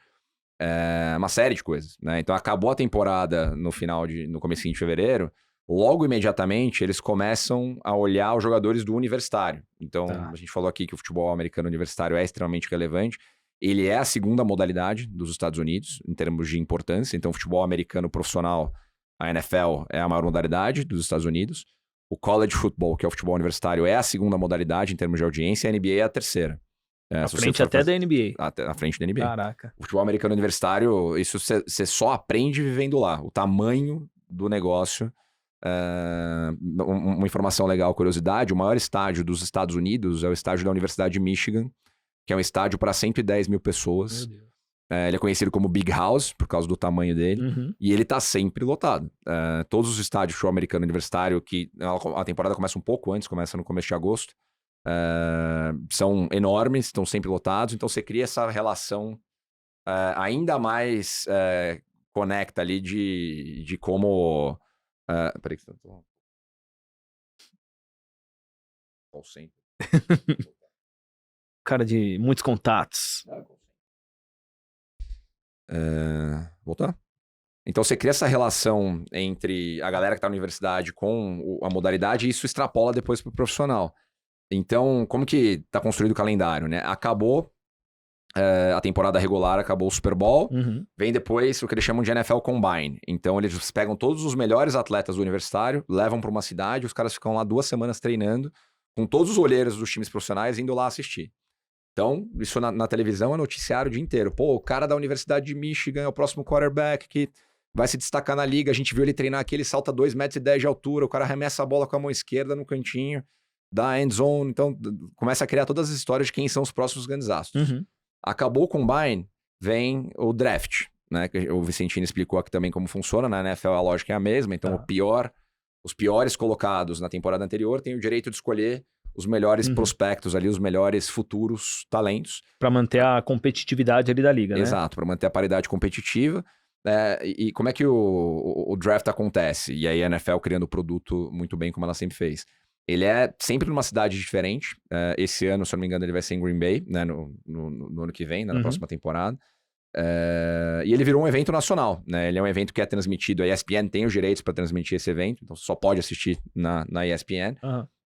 Uma série de coisas, né? Então acabou a temporada no comecinho de fevereiro, logo imediatamente eles começam a olhar os jogadores do universitário. Então a gente falou aqui que o futebol americano universitário é extremamente relevante. Ele é a segunda modalidade dos Estados Unidos, em termos de importância. Então o futebol americano profissional, a NFL, é a maior modalidade dos Estados Unidos. O college football, que é o futebol universitário, é a segunda modalidade em termos de audiência, e a NBA é a terceira.
À frente até da NBA.
À frente da NBA.
Caraca.
O futebol americano universitário, isso você só aprende vivendo lá. O tamanho do negócio. Uma informação legal, curiosidade, o maior estádio dos Estados Unidos é o estádio da Universidade de Michigan, que é um estádio para 110 mil pessoas. Meu Deus. Ele é conhecido como Big House, por causa do tamanho dele, e ele tá sempre lotado. Todos os estádios de futebol americano universitário, que a temporada começa um pouco antes, começa no começo de agosto, são enormes, estão sempre lotados, então você cria essa relação ainda mais conecta ali de como... peraí que você tá... Qual sempre?
Cara de muitos contatos.
Voltar? Então você cria essa relação entre a galera que tá na universidade com a modalidade e isso extrapola depois pro profissional. Então, como que tá construído o calendário, né? Acabou a temporada regular, acabou o Super Bowl, vem depois o que eles chamam de NFL Combine. Então eles pegam todos os melhores atletas do universitário, levam pra uma cidade, os caras ficam lá 2 semanas treinando, com todos os olheiros dos times profissionais indo lá assistir. Então, isso na televisão é noticiário o dia inteiro. Pô, o cara da Universidade de Michigan é o próximo quarterback que vai se destacar na liga. A gente viu ele treinar aqui, ele salta 2,10 metros de altura, o cara arremessa a bola com a mão esquerda no cantinho, dá end zone. Então, começa a criar todas as histórias de quem são os próximos grandes astros. Acabou o Combine, vem o Draft, né? O Vicentini explicou aqui também como funciona. Na NFL a lógica é a mesma. Então, os piores colocados na temporada anterior têm o direito de escolher os melhores prospectos ali, os melhores futuros talentos.
Para manter a competitividade ali da liga, né?
Exato, para manter a paridade competitiva. E como é que o draft acontece? E aí a NFL criando o produto muito bem, como ela sempre fez. Ele é sempre numa cidade diferente. Esse ano, se eu não me engano, ele vai ser em Green Bay, né? No ano que vem, né, na próxima temporada. E ele virou um evento nacional, né? Ele é um evento que é transmitido. A ESPN tem os direitos para transmitir esse evento, então só pode assistir na ESPN.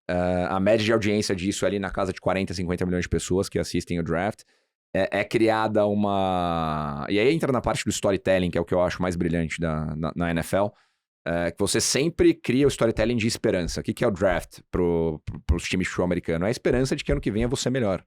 A média de audiência disso é ali na casa de 40, 50 milhões de pessoas que assistem o draft. É criada uma... E aí entra na parte do storytelling, que é o que eu acho mais brilhante na NFL. Que você sempre cria o storytelling de esperança. O que é o draft pros times de futebol americano? É a esperança de que ano que vem você melhor.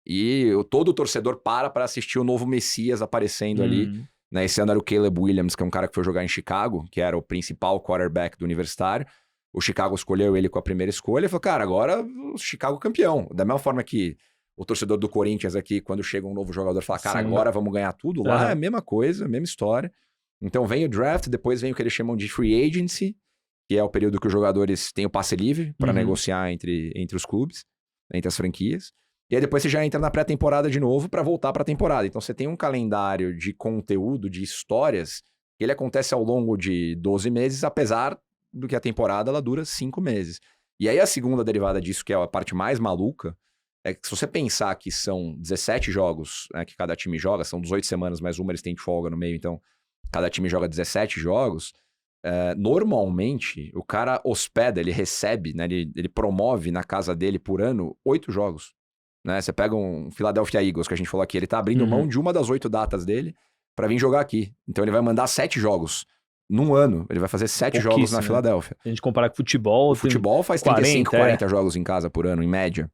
E todo torcedor para assistir o novo Messias aparecendo ali. Né? Esse ano era o Caleb Williams, que é um cara que foi jogar em Chicago, que era o principal quarterback do universitário. O Chicago escolheu ele com a primeira escolha e falou, cara, agora o Chicago campeão. Da mesma forma que o torcedor do Corinthians aqui, quando chega um novo jogador, fala, cara, agora vamos ganhar tudo. Lá é a mesma coisa, a mesma história. Então vem o draft, depois vem o que eles chamam de free agency, que é o período que os jogadores têm o passe livre para negociar entre os clubes, entre as franquias. E aí depois você já entra na pré-temporada de novo para voltar para a temporada. Então você tem um calendário de conteúdo, de histórias, que ele acontece ao longo de 12 meses, apesar do que a temporada ela dura 5 meses. E aí a segunda derivada disso, que é a parte mais maluca, é que se você pensar que são 17 jogos, né, que cada time joga, são 18 semanas, mais uma eles têm de folga no meio, então cada time joga 17 jogos, normalmente o cara hospeda, ele recebe, né, ele promove na casa dele por ano 8 jogos. Né? Você pega um Philadelphia Eagles, que a gente falou aqui, ele tá abrindo mão de uma das 8 datas dele pra vir jogar aqui. Então ele vai mandar 7 jogos. Num ano, ele vai fazer 7 jogos na Filadélfia.
A gente comparar com futebol...
O futebol faz 35, 40 jogos em casa por ano, em média.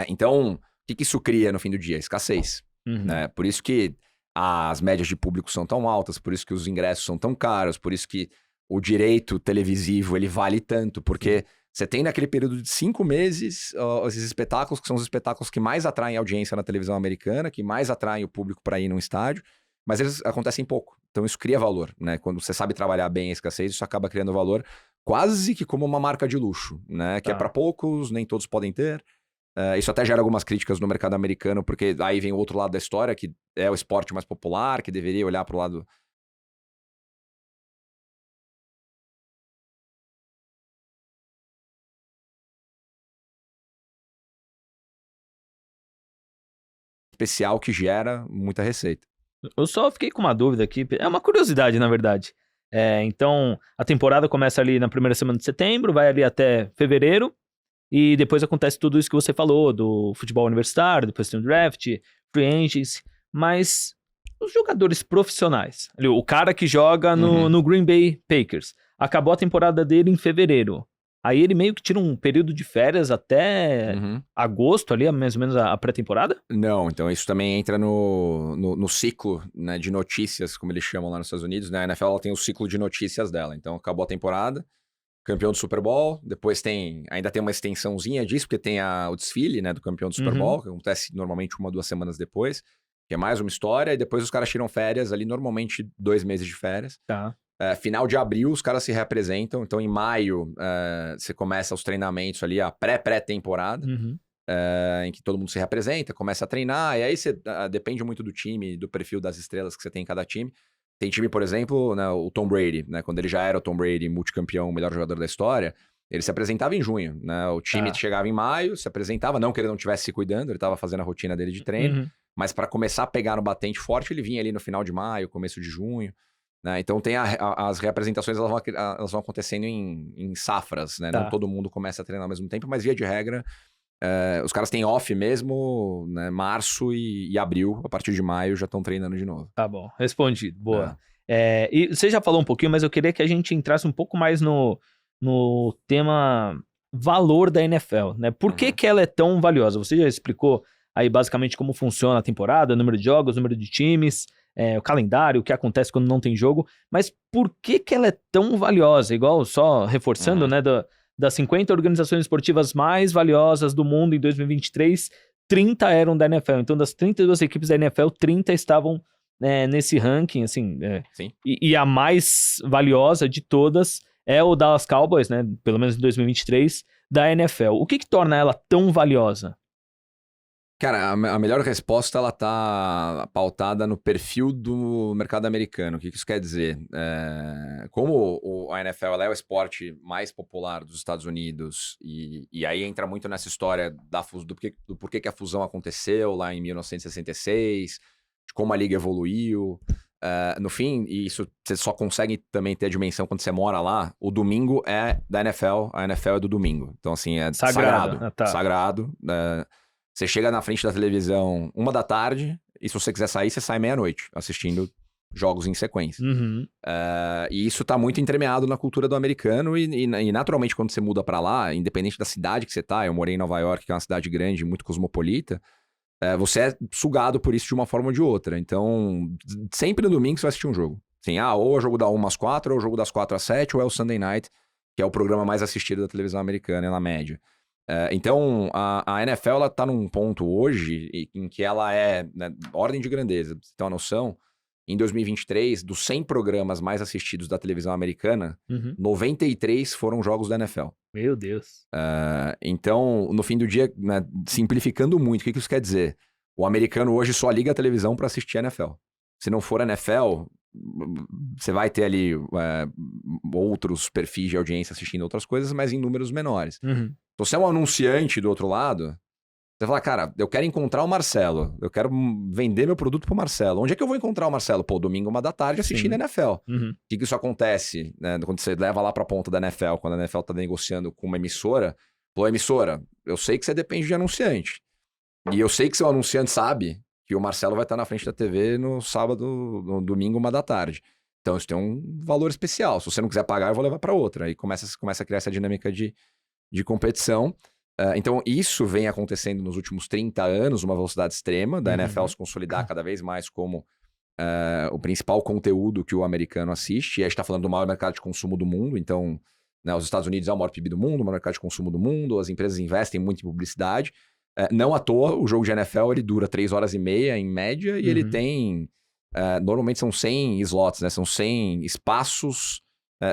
Então, o que isso cria no fim do dia? Escassez. Né? Por isso que as médias de público são tão altas, por isso que os ingressos são tão caros, por isso que o direito televisivo ele vale tanto, porque você tem naquele período de 5 meses esses espetáculos, que são os espetáculos que mais atraem audiência na televisão americana, que mais atraem o público para ir num estádio, mas eles acontecem pouco. Então isso cria valor, né? Quando você sabe trabalhar bem a escassez, isso acaba criando valor quase que como uma marca de luxo, né? Que é para poucos, nem todos podem ter. Isso até gera algumas críticas no mercado americano, porque aí vem o outro lado da história, que é o esporte mais popular, que deveria olhar para o lado... especial que gera muita receita.
Eu só fiquei com uma dúvida aqui, é uma curiosidade, na verdade. Então, a temporada começa ali na primeira semana de setembro, vai ali até fevereiro, e depois acontece tudo isso que você falou, do futebol universitário, depois tem o draft, free agents, mas os jogadores profissionais, o cara que joga no Green Bay Packers, acabou a temporada dele em fevereiro. Aí ele meio que tira um período de férias até agosto ali, mais ou menos a pré-temporada?
Não, então isso também entra no ciclo, né, de notícias, como eles chamam lá nos Estados Unidos, né? A NFL ela tem o ciclo de notícias dela. Então acabou a temporada, campeão do Super Bowl, depois ainda tem uma extensãozinha disso, porque tem o desfile, né, do campeão do Super Bowl, que acontece normalmente 1 ou 2 semanas depois, que é mais uma história, e depois os caras tiram férias ali, normalmente 2 meses de férias.
Tá.
Final de abril, os caras se reapresentam. Então, em maio, você começa os treinamentos ali, a pré-temporada, em que todo mundo se reapresenta, começa a treinar. E aí, depende muito do time, do perfil das estrelas que você tem em cada time. Tem time, por exemplo, né, o Tom Brady, né, quando ele já era o Tom Brady, multicampeão, o melhor jogador da história, ele se apresentava em junho. Né, o time chegava em maio, se apresentava, não que ele não estivesse se cuidando, ele estava fazendo a rotina dele de treino, mas para começar a pegar no batente forte, ele vinha ali no final de maio, começo de junho. Né? Então tem as reapresentações, elas vão acontecendo em safras, né? Não todo mundo começa a treinar ao mesmo tempo, mas via de regra, os caras têm off mesmo, né? Março e abril, a partir de maio já estão treinando de novo.
Tá bom, respondido, boa. E você já falou um pouquinho, mas eu queria que a gente entrasse um pouco mais no tema valor da NFL, né? Por que ela é tão valiosa? Você já explicou aí basicamente como funciona a temporada, o número de jogos, o número de times... o calendário, o que acontece quando não tem jogo, mas por que ela é tão valiosa? Igual, só reforçando, né, das 50 organizações esportivas mais valiosas do mundo em 2023, 30 eram da NFL. Então, das 32 equipes da NFL, 30 estavam nesse ranking, assim,
Sim.
E a mais valiosa de todas é o Dallas Cowboys, né, pelo menos em 2023, da NFL. O que torna ela tão valiosa?
Cara, a melhor resposta, ela tá pautada no perfil do mercado americano. O que isso quer dizer? Como a NFL ela é o esporte mais popular dos Estados Unidos, e aí entra muito nessa história do porquê que a fusão aconteceu lá em 1966, de como a liga evoluiu. No fim, e isso você só consegue também ter a dimensão quando você mora lá, o domingo é da NFL, a NFL é do domingo. Então, assim, é sagrado.
Ah, tá.
Sagrado. Você chega na frente da televisão 1 da tarde, e se você quiser sair, você sai meia-noite, assistindo jogos em sequência.
Uhum.
E isso tá muito entremeado na cultura do americano, e naturalmente quando você muda pra lá, independente da cidade que você tá, eu morei em Nova York, que é uma cidade grande, muito cosmopolita, você é sugado por isso de uma forma ou de outra. Então, sempre no domingo você vai assistir um jogo. Assim, ou é o jogo da 1 às 4, ou é o jogo das 4 às 7, ou é o Sunday Night, que é o programa mais assistido da televisão americana, na média. Então, a NFL ela tá num ponto hoje em que ela é, né, ordem de grandeza. Pra você ter uma noção, em 2023, dos 100 programas mais assistidos da televisão americana, 93 foram jogos da NFL.
Meu Deus.
Então, no fim do dia, né, simplificando muito, o que isso quer dizer? O americano hoje só liga a televisão para assistir a NFL. Se não for a NFL, você vai ter ali outros perfis de audiência assistindo outras coisas, mas em números menores.
Uhum.
Se você é um anunciante do outro lado, você fala, cara, eu quero encontrar o Marcelo, eu quero vender meu produto pro Marcelo. Onde é que eu vou encontrar o Marcelo? Pô, domingo 1 da tarde assistindo a NFL.
Uhum.
O que isso acontece, né? Quando você leva lá pra ponta da NFL, quando a NFL tá negociando com uma emissora, pô, emissora, eu sei que você depende de anunciante. E eu sei que seu anunciante sabe que o Marcelo vai estar na frente da TV no sábado, no domingo 1 da tarde. Então isso tem um valor especial. Se você não quiser pagar, eu vou levar pra outra. Aí começa a criar essa dinâmica de competição. Então, isso vem acontecendo nos últimos 30 anos, uma velocidade extrema, da NFL se consolidar cada vez mais como o principal conteúdo que o americano assiste. E a gente está falando do maior mercado de consumo do mundo, então, né, os Estados Unidos é o maior PIB do mundo, o maior mercado de consumo do mundo, as empresas investem muito em publicidade. Não à toa, o jogo de NFL ele dura 3 horas e meia, em média, e ele tem... normalmente são 100 slots, né? São 100 espaços,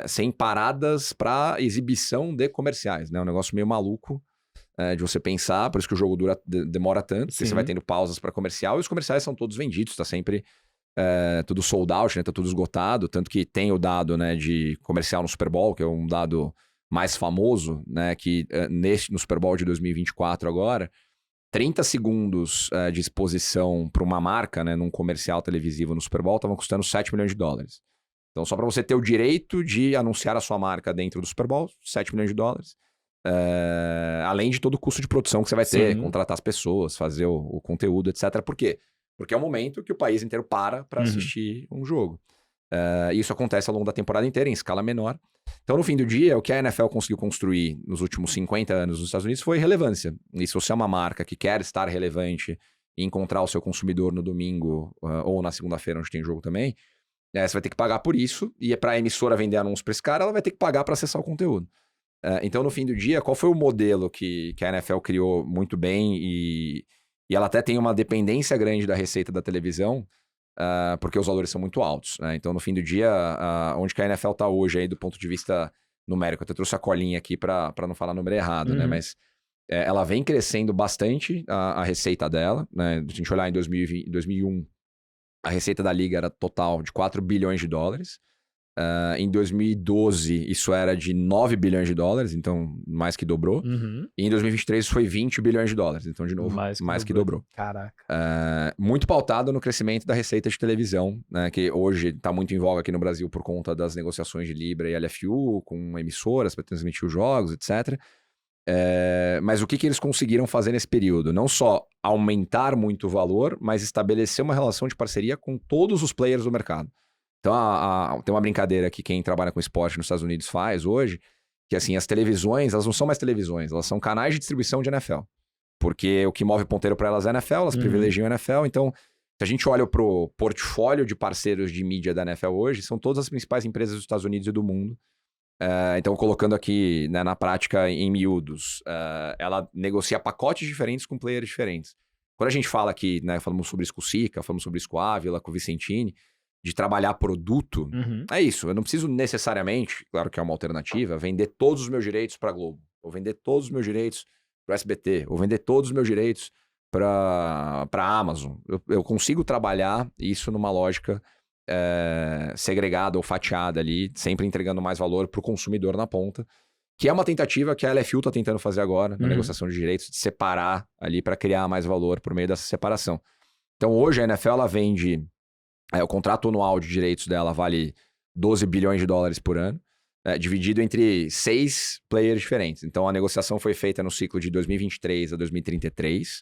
100 paradas para exibição de comerciais, né? Um negócio meio maluco de você pensar, por isso que o jogo demora tanto, porque você vai tendo pausas para comercial, e os comerciais são todos vendidos, tá sempre tudo sold out, né? Tá tudo esgotado, tanto que tem o dado, né, de comercial no Super Bowl, que é um dado mais famoso, né, que no Super Bowl de 2024 agora, 30 segundos de exposição para uma marca, né, num comercial televisivo no Super Bowl, estavam custando $7 milhões. Então, só para você ter o direito de anunciar a sua marca dentro do Super Bowl, $7 milhões. Além de todo o custo de produção que você vai ter, contratar as pessoas, fazer o conteúdo, etc. Por quê? Porque é o momento que o país inteiro para assistir um jogo. Isso acontece ao longo da temporada inteira, em escala menor. Então, no fim do dia, o que a NFL conseguiu construir nos últimos 50 anos nos Estados Unidos foi relevância. E se você é uma marca que quer estar relevante e encontrar o seu consumidor no domingo ou na segunda-feira, onde tem jogo também, você vai ter que pagar por isso. E para a emissora vender anúncio para esse cara, ela vai ter que pagar para acessar o conteúdo. Então, no fim do dia, qual foi o modelo que a NFL criou muito bem e ela até tem uma dependência grande da receita da televisão, porque os valores são muito altos, né? Então, no fim do dia, onde que a NFL está hoje aí do ponto de vista numérico, eu até trouxe a colinha aqui para não falar o número errado, né? Mas ela vem crescendo bastante a receita dela, né? Se a gente olhar em 2001, a receita da liga era total de $4 bilhões. Em 2012, isso era de $9 bilhões, então mais que dobrou. E em 2023, isso foi $20 bilhões, então, de novo, mais que dobrou.
Caraca.
Muito pautado no crescimento da receita de televisão, né, que hoje está muito em voga aqui no Brasil por conta das negociações de Libra e LFU, com emissoras para transmitir os jogos, etc. Mas o que eles conseguiram fazer nesse período? Não só aumentar muito o valor, mas estabelecer uma relação de parceria com todos os players do mercado. Então, tem uma brincadeira que quem trabalha com esporte nos Estados Unidos faz hoje, que assim, as televisões, elas não são mais televisões, elas são canais de distribuição de NFL. Porque o que move ponteiro para elas é a NFL, elas privilegiam a NFL. Então, se a gente olha pro portfólio de parceiros de mídia da NFL hoje, são todas as principais empresas dos Estados Unidos e do mundo. Então, colocando aqui, né, na prática em miúdos, ela negocia pacotes diferentes com players diferentes. Quando a gente fala aqui, né, falamos sobre isso com o Sica, falamos sobre isso com a Ávila, com o Vicentini, de trabalhar produto, é isso. Eu não preciso necessariamente, claro que é uma alternativa, vender todos os meus direitos para a Globo, ou vender todos os meus direitos para o SBT, ou vender todos os meus direitos para a Amazon. Eu consigo trabalhar isso numa lógica segregada ou fatiada ali, sempre entregando mais valor para o consumidor na ponta, que é uma tentativa que a LFU está tentando fazer agora, na negociação de direitos, de separar ali para criar mais valor por meio dessa separação. Então, hoje a NFL ela vende, o contrato anual de direitos dela vale 12 bilhões de dólares por ano, dividido entre 6 players diferentes. Então, a negociação foi feita no ciclo de 2023 a 2033,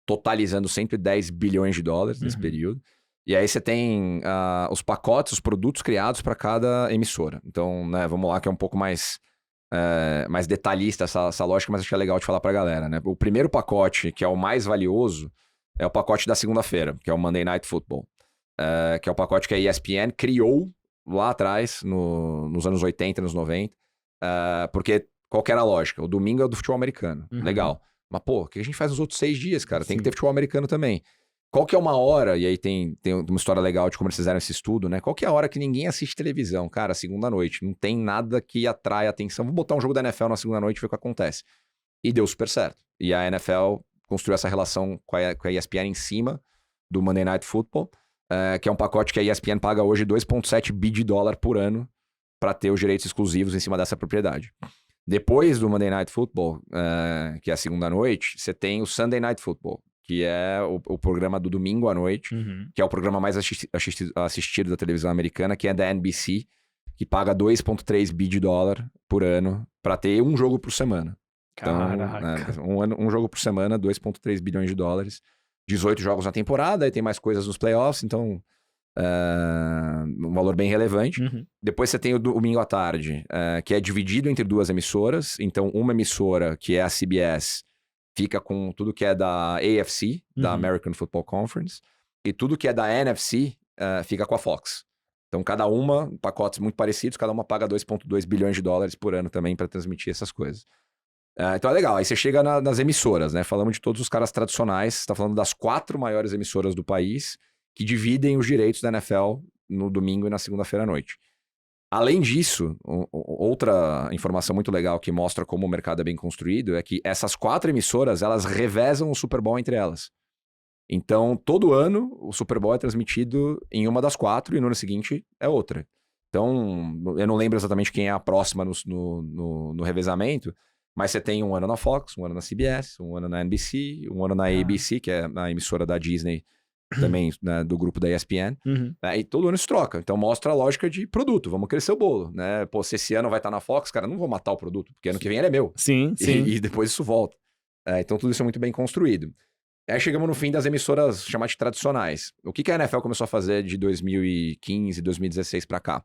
totalizando 110 bilhões de dólares nesse período. E aí você tem os pacotes, os produtos criados para cada emissora. Então, né, vamos lá, que é um pouco mais detalhista essa lógica, mas acho que é legal de falar para a galera, né? O primeiro pacote, que é o mais valioso, é o pacote da segunda-feira, que é o Monday Night Football. Que é o pacote que a ESPN criou lá atrás, nos anos 80, nos 90. Porque qual que era a lógica? O domingo é o do futebol americano. Legal. Mas, pô, o que a gente faz nos outros 6 dias, cara? Tem que ter futebol americano também. Qual que é uma hora, e aí tem uma história legal de como eles fizeram esse estudo, né? Qual que é a hora que ninguém assiste televisão? Cara, segunda-noite. Não tem nada que atrai atenção. Vou botar um jogo da NFL na segunda-noite e ver o que acontece. E deu super certo. E a NFL construiu essa relação com a ESPN em cima do Monday Night Football, que é um pacote que a ESPN paga hoje 2,7 bi de dólar por ano para ter os direitos exclusivos em cima dessa propriedade. Depois do Monday Night Football, que é a segunda-noite, você tem o Sunday Night Football, que é o programa do domingo à noite, que é o programa mais assistido da televisão americana, que é da NBC, que paga 2,3 bi de dólar por ano para ter um jogo por semana.
Caraca.
Então, um jogo por semana, 2,3 bilhões de dólares, 18 jogos na temporada, aí tem mais coisas nos playoffs, então um valor bem relevante. Depois você tem o domingo à tarde, que é dividido entre 2 emissoras, então uma emissora, que é a CBS, fica com tudo que é da AFC, da American Football Conference, e tudo que é da NFC fica com a Fox. Então, cada uma, pacotes muito parecidos, cada uma paga 2,2 bilhões de dólares por ano também para transmitir essas coisas. Então é legal, aí você chega nas emissoras, né? Falamos de todos os caras tradicionais, você tá falando das 4 maiores emissoras do país, que dividem os direitos da NFL no domingo e na segunda-feira à noite. Além disso, outra informação muito legal que mostra como o mercado é bem construído é que essas 4 emissoras, elas revezam o Super Bowl entre elas. Então, todo ano, o Super Bowl é transmitido em uma das 4 e no ano seguinte é outra. Então, eu não lembro exatamente quem é a próxima no revezamento, mas você tem um ano na Fox, um ano na CBS, um ano na NBC, um ano na ABC, que é a emissora da Disney, também, né, do grupo da ESPN, né, e todo ano se troca. Então mostra a lógica de produto, vamos crescer o bolo, né? Pô, se esse ano vai estar na Fox, cara, não vou matar o produto, porque ano que vem ele é meu.
Sim.
E depois isso volta. Então tudo isso é muito bem construído. Aí chegamos no fim das emissoras chamadas de tradicionais. O que a NFL começou a fazer de 2015, 2016 para cá?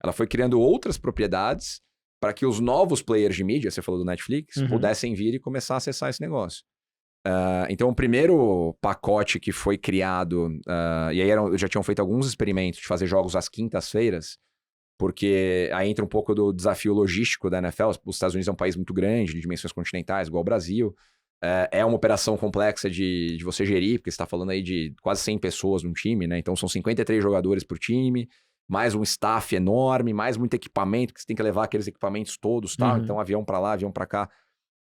Ela foi criando outras propriedades para que os novos players de mídia, você falou do Netflix, pudessem vir e começar a acessar esse negócio. Então, o primeiro pacote que foi criado, e aí já tinham feito alguns experimentos de fazer jogos às quintas-feiras, porque aí entra um pouco do desafio logístico da NFL. Os Estados Unidos é um país muito grande, de dimensões continentais, igual o Brasil. É uma operação complexa de você gerir, porque você está falando aí de quase 100 pessoas num time, né? Então, são 53 jogadores por time, mais um staff enorme, mais muito equipamento, que você tem que levar aqueles equipamentos todos, tá? Então, avião para lá, avião para cá.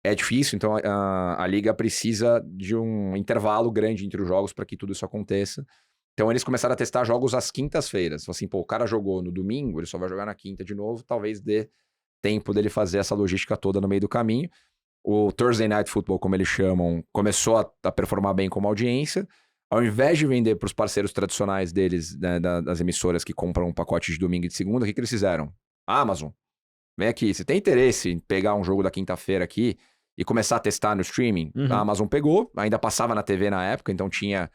É difícil, então a liga precisa de um intervalo grande entre os jogos para que tudo isso aconteça. Então eles começaram a testar jogos às quintas-feiras. Assim, pô, o cara jogou no domingo, ele só vai jogar na quinta de novo, talvez dê tempo dele fazer essa logística toda no meio do caminho. O Thursday Night Football, como eles chamam, começou a performar bem como audiência. Ao invés de vender para os parceiros tradicionais deles, né, das emissoras que compram um pacote de domingo e de segunda, o que eles fizeram? Amazon, vem aqui, você tem interesse em pegar um jogo da quinta-feira aqui e começar a testar no streaming? A Amazon pegou, ainda passava na TV na época, então tinha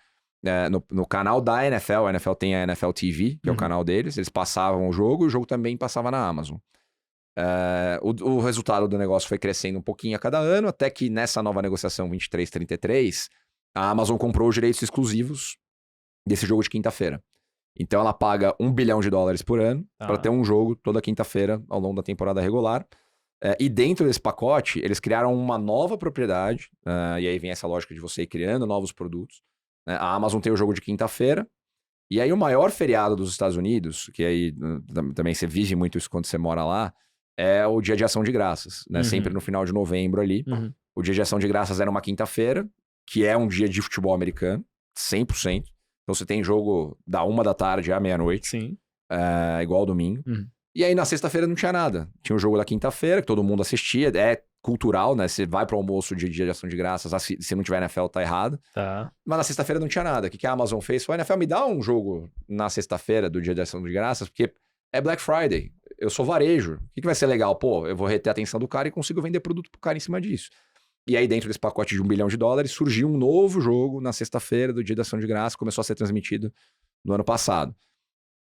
no canal da NFL, a NFL tem a NFL TV, que é o canal deles, eles passavam o jogo também passava na Amazon. O resultado do negócio foi crescendo um pouquinho a cada ano, até que nessa nova negociação 23-33, a Amazon comprou os direitos exclusivos desse jogo de quinta-feira. Então ela paga $1 bilhão por ano para ter um jogo toda quinta-feira ao longo da temporada regular. E dentro desse pacote, eles criaram uma nova propriedade, e aí vem essa lógica de você ir criando novos produtos. A Amazon tem o jogo de quinta-feira, e aí o maior feriado dos Estados Unidos, que aí também você vive muito isso quando você mora lá, é o Dia de Ação de Graças, né? Sempre no final de novembro ali. O Dia de Ação de Graças era uma quinta-feira, que é um dia de futebol americano, 100%. Então você tem jogo da 1 da tarde à meia-noite.
Sim.
Igual ao domingo. E aí na sexta-feira não tinha nada. Tinha o jogo da quinta-feira, que todo mundo assistia. É cultural, né? Você vai pro almoço de dia de ação de graças, se não tiver NFL, tá errado.
Tá.
Mas na sexta-feira não tinha nada. O que a Amazon fez foi, NFL, me dá um jogo na sexta-feira do dia de ação de graças, porque é Black Friday. Eu sou varejo. O que vai ser legal? Pô, eu vou reter a atenção do cara e consigo vender produto pro cara em cima disso. E aí dentro desse pacote de $1 bilhão, surgiu um novo jogo na sexta-feira do dia da ação de graça, começou a ser transmitido no ano passado.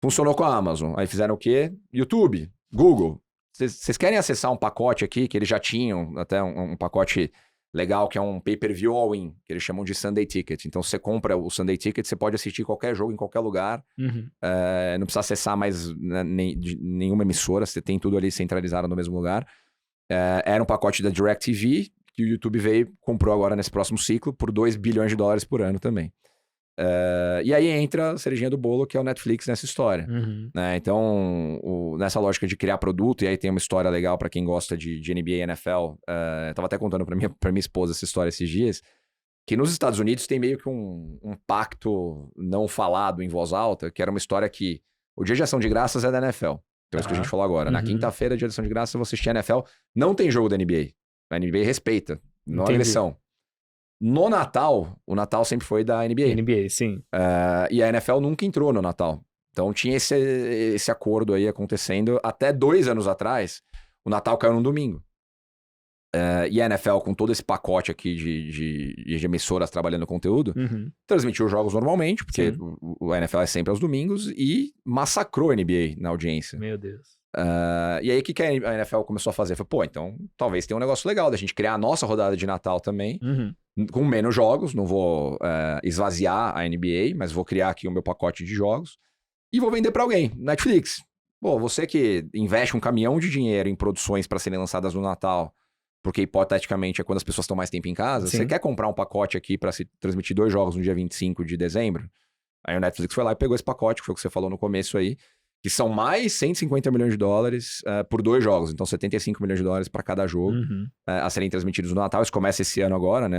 Funcionou com a Amazon. Aí fizeram o quê? YouTube, Google. Vocês querem acessar um pacote aqui, que eles já tinham, até um pacote legal, que é um pay-per-view all-in, que eles chamam de Sunday Ticket. Então, você compra o Sunday Ticket, você pode assistir qualquer jogo em qualquer lugar. Não precisa acessar mais nenhuma emissora, você tem tudo ali centralizado no mesmo lugar. Era um pacote da DirecTV, que o YouTube comprou agora nesse próximo ciclo, por $2 bilhões por ano também. E aí entra a cerejinha do bolo, que é o Netflix nessa história. Né? Então, nessa lógica de criar produto, e aí tem uma história legal para quem gosta de NBA e NFL. Eu tava até contando pra minha esposa essa história esses dias, que nos Estados Unidos tem meio que um pacto não falado em voz alta, que era uma história que o dia de ação de graças é da NFL. Então é isso que a gente falou agora. Na quinta-feira, dia de ação de graças, eu vou assistir a NFL. Não tem jogo da NBA. A NBA respeita, não é agressão. No Natal, o Natal sempre foi da NBA.
NBA, sim.
E a NFL nunca entrou no Natal. Então tinha esse acordo aí acontecendo. Até 2 anos atrás, o Natal caiu num domingo. E a NFL, com todo esse pacote aqui de emissoras trabalhando conteúdo, transmitiu os jogos normalmente, porque o NFL é sempre aos domingos, e massacrou a NBA na audiência.
Meu Deus.
E aí, o que a NFL começou a fazer? Foi, pô, então talvez tenha um negócio legal da gente criar a nossa rodada de Natal também, com menos jogos. Não vou esvaziar a NBA, mas vou criar aqui o meu pacote de jogos e vou vender para alguém. Netflix. Pô, você que investe um caminhão de dinheiro em produções para serem lançadas no Natal, porque hipoteticamente é quando as pessoas estão mais tempo em casa, você quer comprar um pacote aqui para se transmitir 2 jogos no dia 25 de dezembro? Aí o Netflix foi lá e pegou esse pacote, que foi o que você falou no começo aí, que são mais $150 milhões por 2 jogos. Então, $75 milhões para cada jogo a serem transmitidos no Natal. Isso começa esse ano agora, né?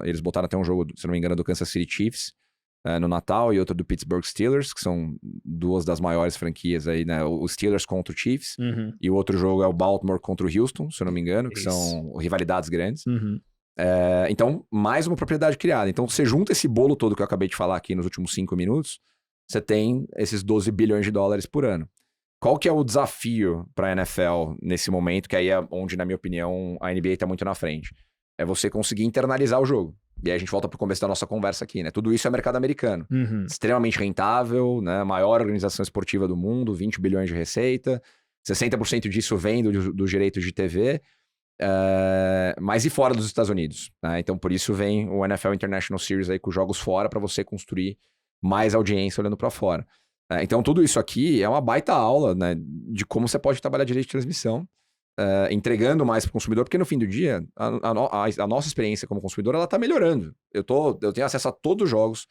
Eles botaram até um jogo, se não me engano, do Kansas City Chiefs no Natal e outro do Pittsburgh Steelers, que são 2 das maiores franquias aí, né? O Steelers contra o Chiefs. E o outro jogo é o Baltimore contra o Houston, se eu não me engano, que são rivalidades grandes. Então, mais uma propriedade criada. Então, você junta esse bolo todo que eu acabei de falar aqui nos últimos 5 minutos, você tem esses $12 bilhões por ano. Qual que é o desafio para a NFL nesse momento, que aí é onde, na minha opinião, a NBA está muito na frente? É você conseguir internalizar o jogo. E aí a gente volta para o começo da nossa conversa aqui, né? Tudo isso é mercado americano. Extremamente rentável, né? Maior organização esportiva do mundo, 20 bilhões de receita, 60% disso vem dos direitos de TV, mas e fora dos Estados Unidos, né? Então, por isso vem o NFL International Series aí com jogos fora para você construir mais audiência olhando para fora. Então, tudo isso aqui é uma baita aula, né, de como você pode trabalhar direito de transmissão, entregando mais para o consumidor, porque no fim do dia, a nossa experiência como consumidor, ela tá melhorando. Eu tenho acesso a todos os jogos,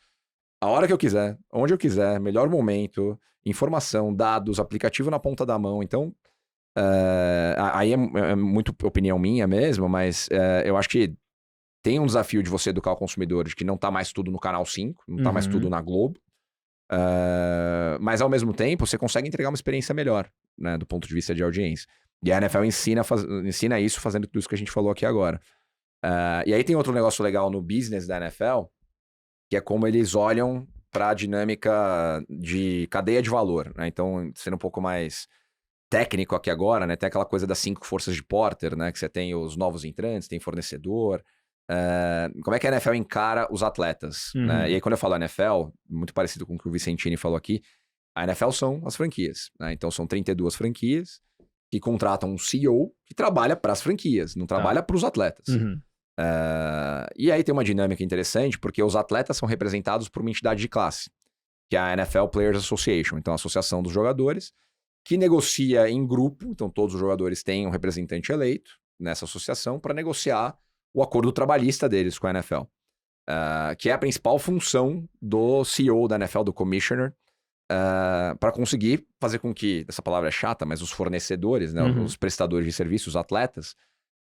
a hora que eu quiser, onde eu quiser, melhor momento, informação, dados, aplicativo na ponta da mão. Então, aí é muito opinião minha mesmo, mas eu acho que tem um desafio de você educar o consumidor de que não tá mais tudo no Canal 5, não tá mais tudo na Globo. Mas ao mesmo tempo, você consegue entregar uma experiência melhor, né, do ponto de vista de audiência. E a NFL ensina isso fazendo tudo isso que a gente falou aqui agora. E aí tem outro negócio legal no business da NFL, que é como eles olham para a dinâmica de cadeia de valor, né? Então, sendo um pouco mais técnico aqui agora, né? Tem aquela coisa das 5 forças de Porter, né? Que você tem os novos entrantes, tem fornecedor. Como é que a NFL encara os atletas, né? E aí quando eu falo NFL, muito parecido com o que o Vicentini falou aqui, a NFL são as franquias, né? Então são 32 franquias que contratam um CEO que trabalha para as franquias, não trabalha para os atletas. E aí tem uma dinâmica interessante, porque os atletas são representados por uma entidade de classe, que é a NFL Players Association, então a associação dos jogadores, que negocia em grupo, então todos os jogadores têm um representante eleito nessa associação para negociar o acordo trabalhista deles com a NFL, que é a principal função do CEO da NFL, do Commissioner, para conseguir fazer com que, essa palavra é chata, mas os fornecedores, né, os prestadores de serviços, os atletas,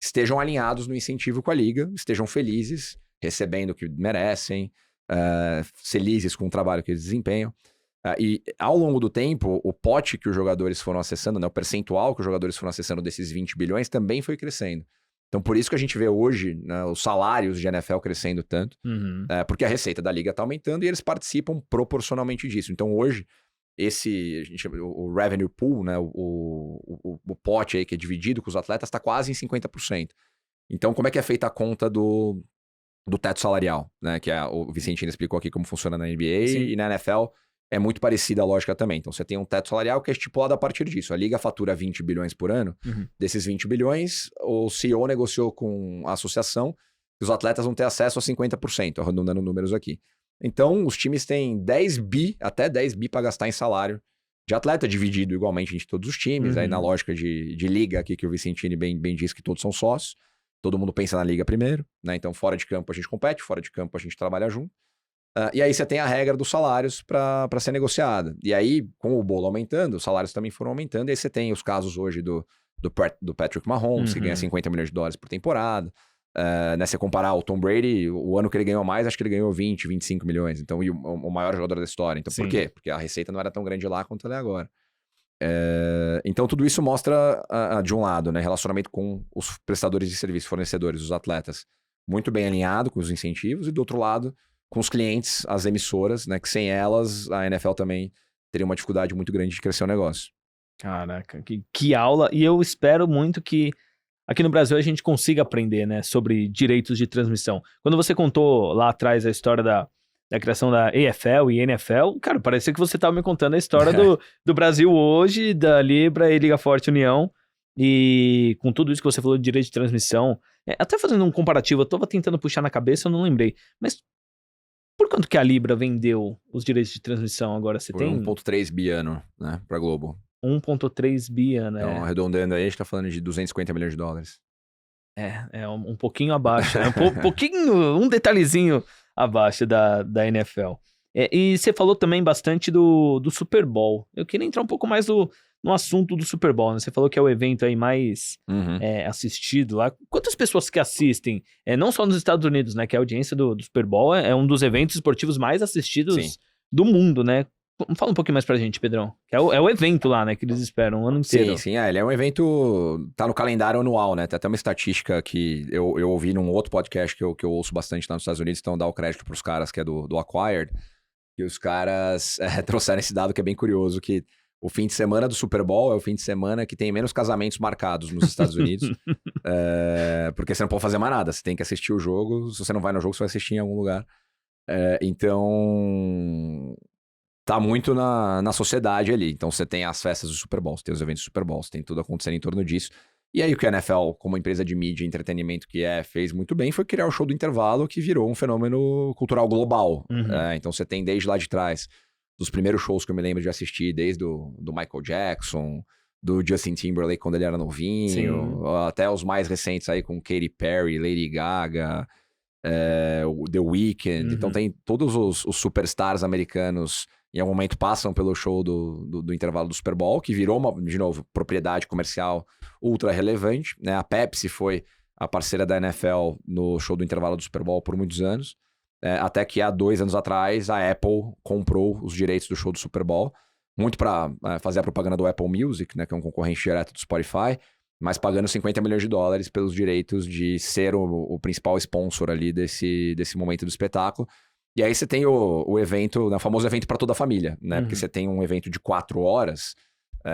estejam alinhados no incentivo com a liga, estejam felizes recebendo o que merecem, felizes com o trabalho que eles desempenham. E ao longo do tempo, o pote que os jogadores foram acessando, né, o percentual que os jogadores foram acessando desses 20 bilhões também foi crescendo. Então, por isso que a gente vê hoje, né, os salários de NFL crescendo tanto, porque a receita da liga está aumentando e eles participam proporcionalmente disso. Então, hoje, a gente chama o revenue pool, né, o pote aí que é dividido com os atletas, está quase em 50%. Então, como é que é feita a conta do teto salarial, né? Que o Vicentino explicou aqui como funciona na NBA. Sim. E na NFL é muito parecida a lógica também. Então, você tem um teto salarial que é estipulado a partir disso. A liga fatura 20 bilhões por ano. Desses 20 bilhões, o CEO negociou com a associação que os atletas vão ter acesso a 50%, arredondando números aqui. Então, os times têm até 10 bi para gastar em salário de atleta, dividido igualmente entre todos os times. Aí na lógica de liga aqui, que o Vicentini bem disse que todos são sócios. Todo mundo pensa na liga primeiro, né? Então, fora de campo a gente compete, fora de campo a gente trabalha junto. E aí você tem a regra dos salários para ser negociada. E aí, com o bolo aumentando, os salários também foram aumentando. E aí você tem os casos hoje do Patrick Mahomes, que ganha 50 milhões de dólares por temporada. Né, se você comparar o Tom Brady, o ano que ele ganhou mais, acho que ele ganhou 20, 25 milhões. Então, e o maior jogador da história. Então, por quê? Porque a receita não era tão grande lá quanto ela é agora. Então, tudo isso mostra, de um lado, né, relacionamento com os prestadores de serviço, fornecedores, os atletas, muito bem alinhado com os incentivos, e do outro lado, com os clientes, as emissoras, né, que sem elas, a NFL também teria uma dificuldade muito grande de crescer o negócio.
Caraca, que aula, e eu espero muito que aqui no Brasil a gente consiga aprender, né, sobre direitos de transmissão. Quando você contou lá atrás a história da criação da EFL e NFL, cara, parecia que você estava me contando a história do Brasil hoje, da Libra e Liga Forte União, e com tudo isso que você falou de direito de transmissão, até fazendo um comparativo, eu estava tentando puxar na cabeça, eu não lembrei, mas por quanto que a Libra vendeu os direitos de transmissão agora? Você tem?
1,3 bi ano, né, pra Globo.
1,3 bi ano,
Então, arredondando aí, a gente tá falando de 250 milhões de dólares.
É um pouquinho abaixo, né? Um detalhezinho abaixo da NFL. E você falou também bastante do Super Bowl. Eu queria entrar um pouco mais no assunto do Super Bowl, né? Você falou que é o evento aí mais assistido lá. Quantas pessoas que assistem? Não só nos Estados Unidos, né? Que a audiência do Super Bowl é um dos eventos esportivos mais assistidos do mundo, né? Fala um pouquinho mais pra gente, Pedrão. Que é o evento lá, né? Que eles esperam o ano inteiro.
Sim. Ele é um evento... Tá no calendário anual, né? Tem até uma estatística que eu ouvi num outro podcast que eu ouço bastante lá nos Estados Unidos. Então, dá o crédito pros caras, que é do Acquired. E os caras trouxeram esse dado que é bem curioso, que o fim de semana do Super Bowl é o fim de semana que tem menos casamentos marcados nos Estados Unidos. Porque você não pode fazer mais nada. Você tem que assistir o jogo. Se você não vai no jogo, você vai assistir em algum lugar. Então... tá muito na sociedade ali. Então, você tem as festas do Super Bowl, você tem os eventos do Super Bowl, você tem tudo acontecendo em torno disso. E aí, o que a NFL, como empresa de mídia e entretenimento que fez muito bem, foi criar o show do intervalo, que virou um fenômeno cultural global. Então, você tem desde lá de trás, dos primeiros shows que eu me lembro de assistir, desde do Michael Jackson, do Justin Timberlake quando ele era novinho, até os mais recentes aí com Katy Perry, Lady Gaga, The Weeknd. Então, tem todos os superstars americanos em algum momento passam pelo show do intervalo do Super Bowl, que virou, de novo, propriedade comercial ultra relevante, né? A Pepsi foi a parceira da NFL no show do intervalo do Super Bowl por muitos anos, até que há 2 anos atrás a Apple comprou os direitos do show do Super Bowl, muito para fazer a propaganda do Apple Music, né, que é um concorrente direto do Spotify, mas pagando 50 milhões de dólares pelos direitos de ser o principal sponsor ali desse momento do espetáculo. E aí você tem o evento, o famoso evento para toda a família, né? Porque você tem um evento de 4 horas,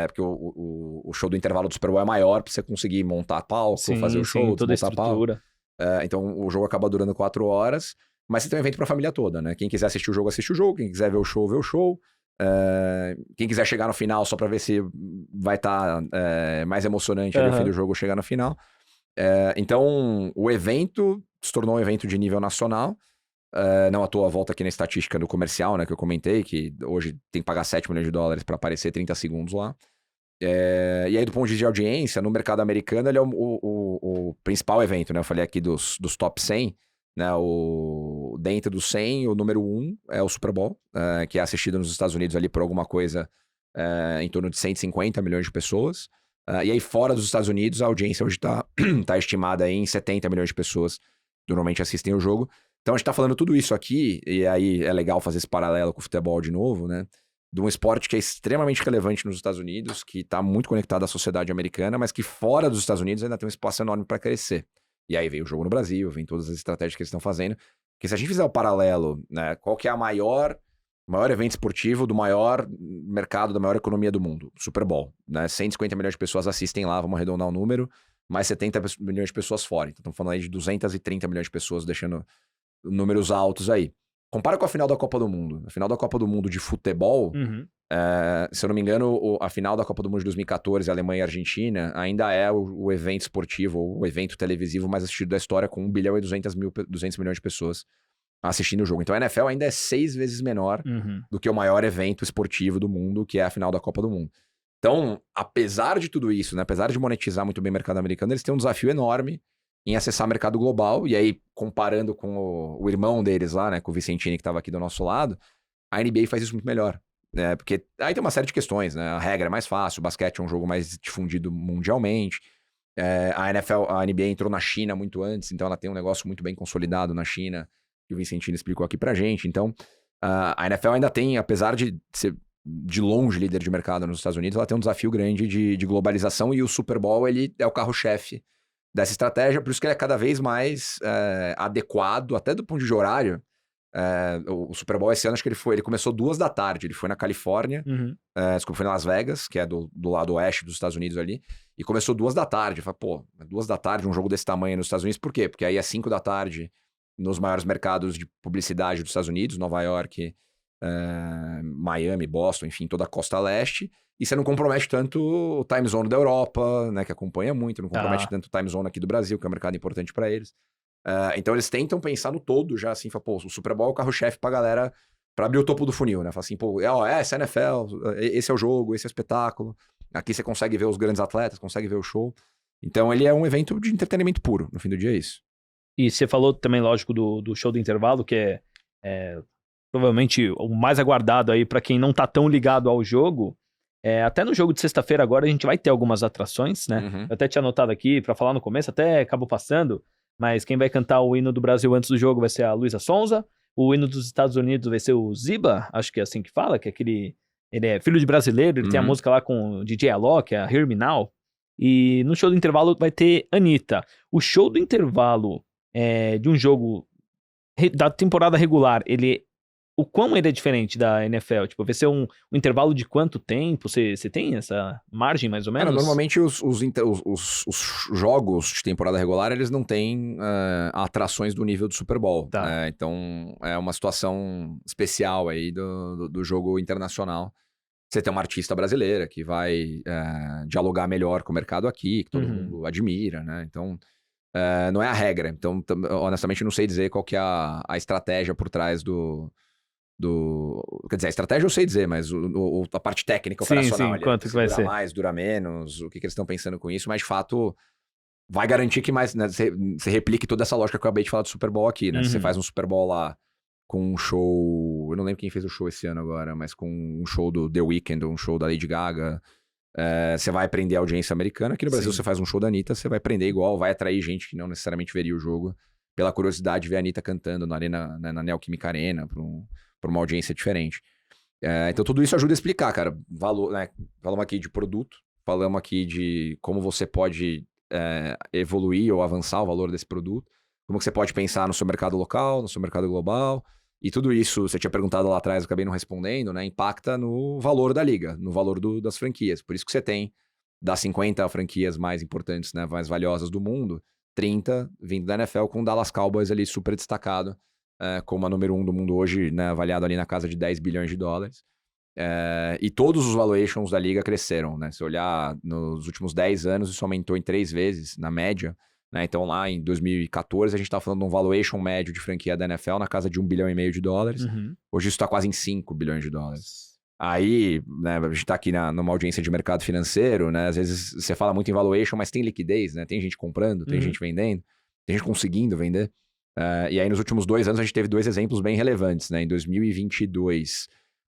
porque o show do intervalo do Super Bowl é maior para você conseguir montar palco, fazer o show,
toda a estrutura.
Então o jogo acaba durando 4 horas, mas você tem um evento para a família toda, né? Quem quiser assistir o jogo, assiste o jogo. Quem quiser ver o show, vê o show. Quem quiser chegar no final só para ver se vai estar mais emocionante ali, o fim do jogo chegar no final. Então o evento se tornou um evento de nível nacional. Não à toa volta aqui na estatística do comercial, né, que eu comentei, que hoje tem que pagar 7 milhões de dólares para aparecer 30 segundos lá. E aí, do ponto de vista de audiência, no mercado americano, ele é o principal evento, né? Eu falei aqui dos top 100, né? Dentro dos 100, o número 1 é o Super Bowl, que é assistido nos Estados Unidos ali por alguma coisa em torno de 150 milhões de pessoas. E aí, fora dos Estados Unidos, a audiência hoje tá estimada em 70 milhões de pessoas, normalmente assistem o jogo. Então a gente tá falando tudo isso aqui, e aí é legal fazer esse paralelo com o futebol de novo, né? De um esporte que é extremamente relevante nos Estados Unidos, que tá muito conectado à sociedade americana, mas que fora dos Estados Unidos ainda tem um espaço enorme para crescer. E aí vem o jogo no Brasil, vem todas as estratégias que eles estão fazendo. Porque se a gente fizer o paralelo, né? Qual que é o maior evento esportivo do maior mercado, da maior economia do mundo? Super Bowl, né? 150 milhões de pessoas assistem lá, vamos arredondar o número, mais 70 milhões de pessoas fora. Então estamos falando aí de 230 milhões de pessoas deixando números altos aí. Compara com a final da Copa do Mundo. A final da Copa do Mundo de futebol, se eu não me engano, a final da Copa do Mundo de 2014, Alemanha e Argentina, ainda é o evento esportivo, ou o evento televisivo mais assistido da história, com 1 bilhão e 200 milhões de pessoas assistindo o jogo. Então a NFL ainda é 6 vezes menor do que o maior evento esportivo do mundo, que é a final da Copa do Mundo. Então, apesar de tudo isso, né, apesar de monetizar muito bem o mercado americano, eles têm um desafio enorme em acessar o mercado global. E aí, comparando com o irmão deles lá, né, com o Vicentini, que estava aqui do nosso lado, a NBA faz isso muito melhor. Né, porque aí tem uma série de questões, né? A regra é mais fácil, o basquete é um jogo mais difundido mundialmente. A NBA entrou na China muito antes, então ela tem um negócio muito bem consolidado na China, que o Vicentini explicou aqui pra gente. Então, a NFL ainda tem, apesar de ser de longe líder de mercado nos Estados Unidos, ela tem um desafio grande de globalização, e o Super Bowl, ele é o carro-chefe dessa estratégia, por isso que ele é cada vez mais adequado, até do ponto de horário. O Super Bowl esse ano, acho que ele começou 2h, ele foi na Califórnia, desculpa, foi em Las Vegas, que é do lado oeste dos Estados Unidos ali, e começou 2h. Eu falei, pô, 2h, um jogo desse tamanho nos Estados Unidos, por quê? Porque aí é 5h nos maiores mercados de publicidade dos Estados Unidos, Nova York, Miami, Boston, enfim, toda a costa leste, e você não compromete tanto o time zone da Europa, né, que acompanha muito, não compromete tanto o time zone aqui do Brasil, que é um mercado importante para eles. Então eles tentam pensar no todo já, assim, pô, o Super Bowl é o carro-chefe pra galera, pra abrir o topo do funil, né? Fala assim, pô, essa é a NFL, esse é o jogo, esse é o espetáculo, aqui você consegue ver os grandes atletas, consegue ver o show. Então ele é um evento de entretenimento puro, no fim do dia é isso.
E você falou também, lógico, do show do intervalo, que é provavelmente o mais aguardado aí pra quem não tá tão ligado ao jogo. Até no jogo de sexta-feira agora a gente vai ter algumas atrações, né? Eu até tinha anotado aqui pra falar no começo, até acabou passando, mas quem vai cantar o hino do Brasil antes do jogo vai ser a Luísa Sonza, o hino dos Estados Unidos vai ser o Ziba, acho que é assim que fala, que é ele é filho de brasileiro, ele tem a música lá com o DJ Alok, a Hear Me Now, e no show do intervalo vai ter Anitta. O show do intervalo de um jogo da temporada regular, o quão ele é diferente da NFL? Tipo, vai ser um intervalo de quanto tempo? Você tem essa margem, mais ou menos?
Normalmente os jogos de temporada regular, eles não têm atrações do nível do Super Bowl.
Tá.
Então, é uma situação especial aí do jogo internacional. Você tem uma artista brasileira que vai dialogar melhor com o mercado aqui, que todo mundo admira, né? Então, não é a regra. Então, honestamente, eu não sei dizer qual que é a estratégia por trás quer dizer, a estratégia eu sei dizer, mas a parte técnica, operacional, ali,
quanto que vai ser?
Dura mais, dura menos, o que eles estão pensando com isso, mas de fato vai garantir que mais, né, você replique toda essa lógica que eu acabei de falar do Super Bowl aqui, né? Você faz um Super Bowl lá com um show, eu não lembro quem fez o show esse ano agora, mas com um show do The Weeknd, um show da Lady Gaga, você vai prender a audiência americana. Aqui no Brasil você faz um show da Anitta, você vai prender igual, vai atrair gente que não necessariamente veria o jogo pela curiosidade de ver a Anitta cantando na arena, né, na Neoquímica Arena, para uma audiência diferente. Então tudo isso ajuda a explicar, cara, valor, né? Falamos aqui de produto, falamos aqui de como você pode evoluir ou avançar o valor desse produto, como que você pode pensar no seu mercado local, no seu mercado global, e tudo isso, você tinha perguntado lá atrás, eu acabei não respondendo, né? Impacta no valor da liga, no valor das franquias. Por isso que você tem das 50 franquias mais importantes, né, mais valiosas do mundo, 30 vindo da NFL, com o Dallas Cowboys ali super destacado, como a número 1 do mundo hoje, né, avaliado ali na casa de 10 bilhões de dólares. E todos os valuations da liga cresceram, né? Se olhar nos últimos 10 anos, isso aumentou em 3 vezes, na média. Né? Então lá em 2014, a gente tá falando de um valuation médio de franquia da NFL na casa de 1,5 bilhão de dólares. Hoje isso tá quase em 5 bilhões de dólares. Aí, né, a gente tá aqui numa audiência de mercado financeiro, né? Às vezes você fala muito em valuation, mas tem liquidez, né? Tem gente comprando, tem gente vendendo, tem gente conseguindo vender. E aí nos últimos 2 anos a gente teve 2 exemplos bem relevantes, né? Em 2022,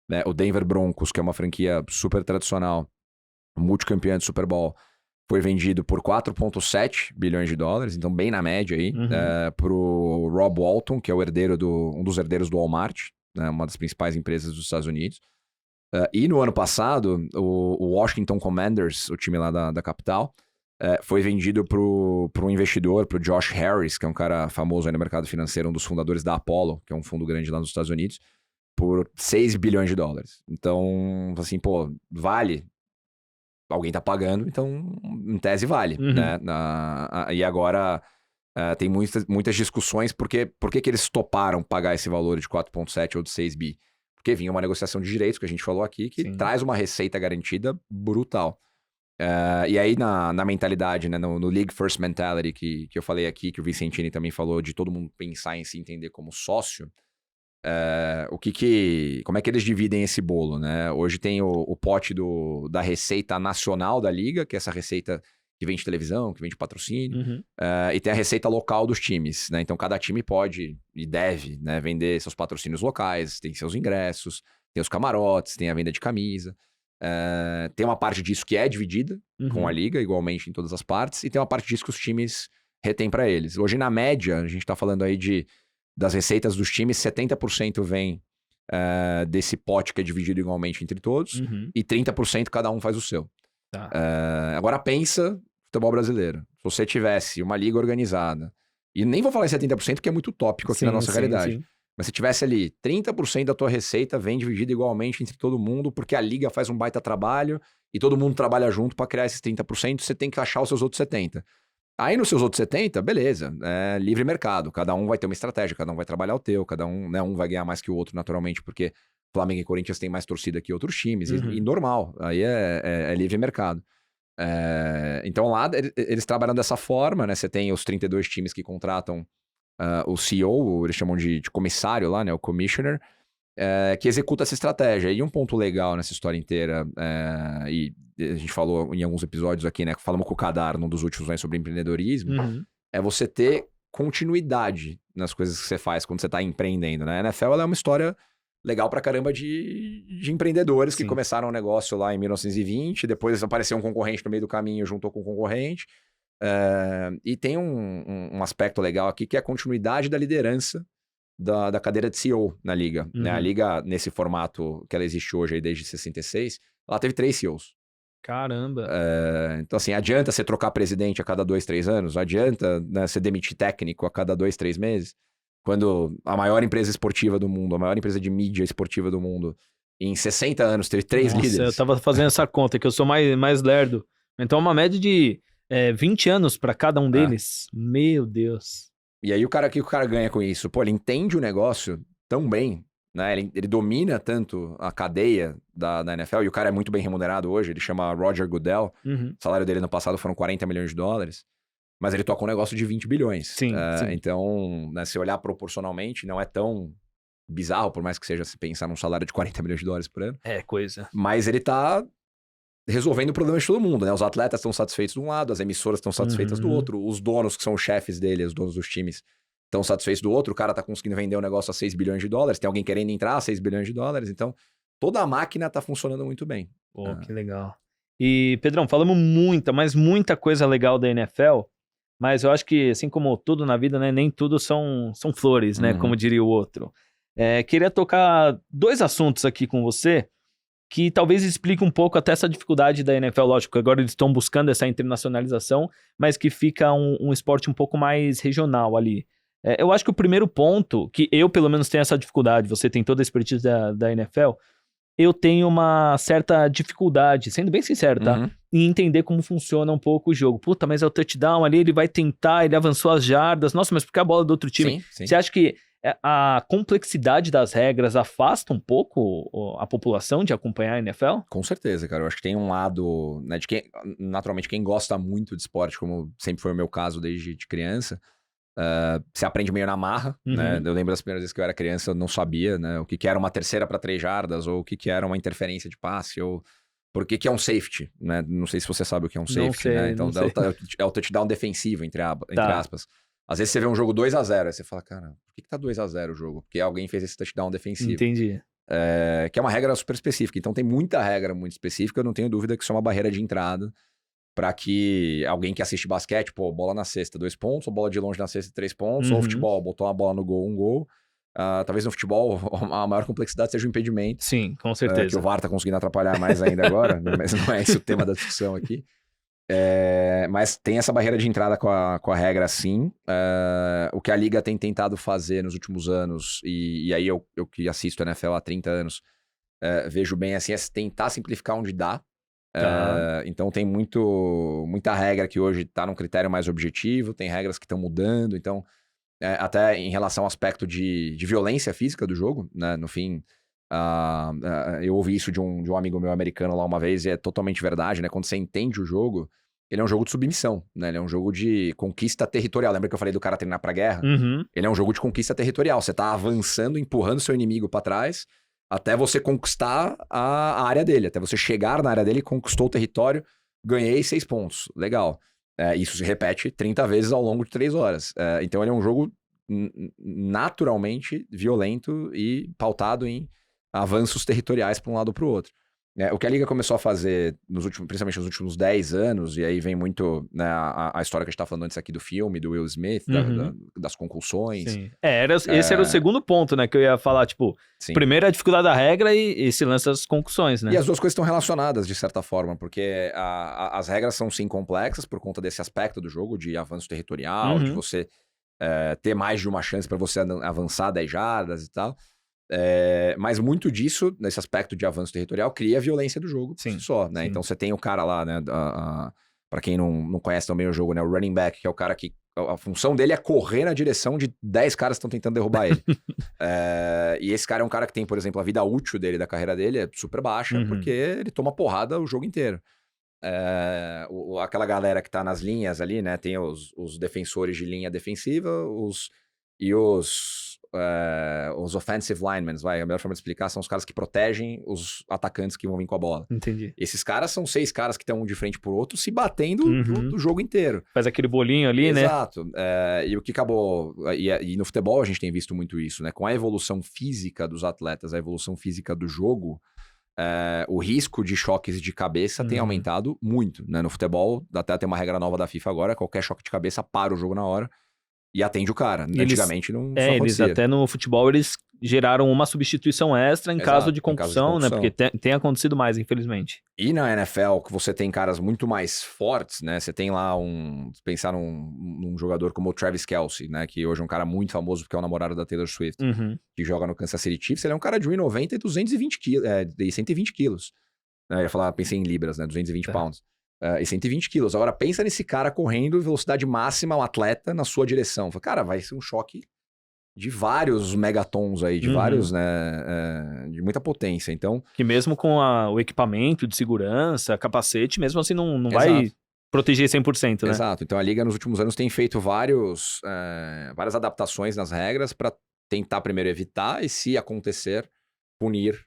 né, o Denver Broncos, que é uma franquia super tradicional, multicampeã de Super Bowl, foi vendido por 4,7 bilhões de dólares, então bem na média aí, pro Rob Walton, que é um dos herdeiros do Walmart, né, uma das principais empresas dos Estados Unidos. E no ano passado, o Washington Commanders, o time lá da capital, foi vendido pro um investidor, pro Josh Harris, que é um cara famoso aí no mercado financeiro, um dos fundadores da Apollo, que é um fundo grande lá nos Estados Unidos, por 6 bilhões de dólares. Então, assim, pô, vale... Alguém tá pagando, então, em tese, vale, né? E agora, tem muitas discussões por que eles toparam pagar esse valor de 4,7 ou de 6 bi. Porque vinha uma negociação de direitos, que a gente falou aqui, que traz uma receita garantida brutal. E aí, na mentalidade, né? No League First Mentality, que eu falei aqui, que o Vicentini também falou, de todo mundo pensar em se entender como sócio, como é que eles dividem esse bolo, né? Hoje tem o pote da receita nacional da liga, que é essa receita que vem de televisão, que vem de patrocínio, e tem a receita local dos times, né? Então cada time pode e deve, né, vender seus patrocínios locais, tem seus ingressos, tem os camarotes, tem a venda de camisa. Tem uma parte disso que é dividida com a liga, igualmente em todas as partes, e tem uma parte disso que os times retêm para eles. Hoje, na média, a gente tá falando aí das receitas dos times, 70% vem desse pote que é dividido igualmente entre todos, e 30% cada um faz o seu.
Tá.
Agora pensa futebol brasileiro. Se você tivesse uma liga organizada, e nem vou falar em 70% porque é muito utópico aqui na nossa realidade, sim. Mas se tivesse ali 30% da tua receita vem dividida igualmente entre todo mundo, porque a liga faz um baita trabalho e todo mundo trabalha junto para criar esses 30%, você tem que achar os seus outros 70%. Aí nos seus outros 70%, beleza, é livre mercado, cada um vai ter uma estratégia, cada um vai trabalhar o teu, cada um, né, um vai ganhar mais que o outro naturalmente, porque Flamengo e Corinthians têm mais torcida que outros times, e normal, aí é livre mercado. Então lá eles trabalham dessa forma, né, você tem os 32 times que contratam o CEO, eles chamam de comissário lá, né, o commissioner, que executa essa estratégia. E um ponto legal nessa história inteira, e a gente falou em alguns episódios aqui, né? Falamos com o Kadar num dos últimos, né, sobre empreendedorismo, é você ter continuidade nas coisas que você faz quando você tá empreendendo, né? A NFL ela é uma história legal pra caramba de empreendedores que começaram um negócio lá em 1920, depois apareceu um concorrente no meio do caminho, juntou com o concorrente. E tem um aspecto legal aqui que é a continuidade da liderança da cadeira de CEO na liga. Né? A liga, nesse formato que ela existe hoje aí desde 66, ela teve 3 CEOs.
Caramba!
Então assim, adianta você trocar presidente a cada 2, 3 anos? Adianta, né, você demitir técnico a cada 2, 3 meses? Quando a maior empresa esportiva do mundo, a maior empresa de mídia esportiva do mundo, em 60 anos teve 3 líderes.
Eu tava fazendo essa conta, que eu sou mais lerdo. Então uma média de 20 anos para cada um deles. Meu Deus.
E aí o que o cara ganha com isso? Pô, ele entende o negócio tão bem, né? Ele domina tanto a cadeia da NFL, e o cara é muito bem remunerado hoje, ele chama Roger Goodell, o salário dele no passado foram 40 milhões de dólares, mas ele toca um negócio de 20 bilhões.
Sim.
Então, né, se olhar proporcionalmente, não é tão bizarro, por mais que seja se pensar num salário de 40 milhões de dólares por ano.
É coisa.
Mas ele tá resolvendo o problema de todo mundo, né? Os atletas estão satisfeitos de um lado, as emissoras estão satisfeitas do outro, os donos que são os chefes dele, os donos dos times, estão satisfeitos do outro, o cara tá conseguindo vender um negócio a 6 bilhões de dólares, tem alguém querendo entrar a 6 bilhões de dólares, então toda a máquina tá funcionando muito bem.
Pô, que legal. E, Pedrão, falamos muita coisa legal da NFL, mas eu acho que, assim como tudo na vida, né, nem tudo são flores, né, como diria o outro. Queria tocar 2 assuntos aqui com você, que talvez explique um pouco até essa dificuldade da NFL. Lógico que agora eles estão buscando essa internacionalização, mas que fica um esporte um pouco mais regional ali. Eu acho que o primeiro ponto, que eu pelo menos tenho essa dificuldade, você tem toda a expertise da NFL, eu tenho uma certa dificuldade, sendo bem sincero, tá? Em entender como funciona um pouco o jogo. Puta, mas é o touchdown ali, ele vai tentar, ele avançou as jardas. Nossa, mas por que a bola do outro time?
Sim.
Você acha que a complexidade das regras afasta um pouco a população de acompanhar a NFL?
Com certeza, cara. Eu acho que tem um lado, né, de quem, naturalmente, quem gosta muito de esporte, como sempre foi o meu caso desde de criança, você aprende meio na marra, né? Eu lembro das primeiras vezes que eu era criança, eu não sabia, né, o que era uma terceira para 3 jardas, ou o que era uma interferência de passe, ou por que é um safety, né? Não sei se você sabe o que é um safety, né? Então é o touchdown defensivo, entre aspas. Às vezes você vê um jogo 2-0, aí você fala, cara, por que tá 2-0 o jogo? Porque alguém fez esse touchdown defensivo.
Entendi.
Que é uma regra super específica. Então tem muita regra muito específica, eu não tenho dúvida que isso é uma barreira de entrada para que alguém que assiste basquete, pô, bola na cesta, 2 pontos, ou bola de longe na cesta, 3 pontos, ou futebol, botou uma bola no gol, 1 gol. Talvez no futebol a maior complexidade seja o impedimento.
Sim, com certeza.
Que o VAR tá conseguindo atrapalhar mais ainda agora, mas não é esse o tema da discussão aqui. Mas tem essa barreira de entrada com a regra, sim. O que a Liga tem tentado fazer nos últimos anos, e aí eu que assisto a NFL há 30 anos, vejo bem assim, é tentar simplificar onde dá. Então tem muita regra que hoje está num critério mais objetivo, tem regras que estão mudando, então até em relação ao aspecto de violência física do jogo, né? No fim, eu ouvi isso de um amigo meu americano lá uma vez e é totalmente verdade, né? Quando você entende o jogo, ele é um jogo de submissão, né? Ele é um jogo de conquista territorial. Lembra que eu falei do cara treinar pra guerra? Ele é um jogo de conquista territorial. Você tá avançando, empurrando seu inimigo pra trás até você conquistar a área dele, até você chegar na área dele, conquistou o território, ganhei 6 pontos. Legal. Isso se repete 30 vezes ao longo de 3 horas. Então ele é um jogo naturalmente violento e pautado em avanços territoriais para um lado ou para o outro. O que a Liga começou a fazer, principalmente nos últimos 10 anos, e aí vem muito, né, a história que a gente tá falando antes aqui do filme, do Will Smith, das concussões.
Sim. Esse era o segundo ponto, né, que eu ia falar, tipo, sim. Primeiro a dificuldade da regra e esse lance das concussões, né?
E as duas coisas estão relacionadas, de certa forma, porque as regras são, sim, complexas por conta desse aspecto do jogo, de avanço territorial, de você ter mais de uma chance para você avançar 10 jardas e tal. Mas muito disso, nesse aspecto de avanço territorial, cria a violência do jogo
sim,
só, né? Sim. Então você tem o cara lá, né? Pra quem não conhece também o jogo, né? O running back, que é o cara que a função dele é correr na direção de 10 caras que estão tentando derrubar ele. E esse cara é um cara que tem, por exemplo, a vida útil dele, da carreira dele, é super baixa, porque ele toma porrada o jogo inteiro. Aquela galera que tá nas linhas ali, né? Tem os defensores de linha defensiva, os offensive linemen, a melhor forma de explicar, são os caras que protegem os atacantes que vão vir com a bola.
Entendi.
Esses caras são 6 caras que estão um de frente pro outro, se batendo do jogo inteiro.
Faz aquele bolinho ali, né?
Exato. E o que acabou... E no futebol a gente tem visto muito isso, né? Com a evolução física dos atletas, a evolução física do jogo, o risco de choques de cabeça tem aumentado muito, né? No futebol, até tem uma regra nova da FIFA agora, qualquer choque de cabeça para o jogo na hora e atende o cara. Antigamente não acontecia.
Eles até no futebol, eles geraram uma substituição extra em caso de concussão, né? Porque tem acontecido mais, infelizmente.
E na NFL, que você tem caras muito mais fortes, né? Você tem lá pensar num jogador como o Travis Kelce, né? Que hoje é um cara muito famoso porque é o namorado da Taylor Swift, que joga no Kansas City Chiefs. Ele é um cara de 1,90 e 220 quilos, de 120 quilos. Eu ia falar, pensei em libras, né? 220 pounds. E 120 quilos. Agora, pensa nesse cara correndo velocidade máxima, um atleta, na sua direção. Fala, cara, vai ser um choque de vários megatons aí, de vários, né, de muita potência. Então,
que mesmo com o equipamento de segurança, capacete, mesmo assim não vai proteger 100%, né?
Exato. Então, a Liga nos últimos anos tem feito várias adaptações nas regras para tentar primeiro evitar e, se acontecer, punir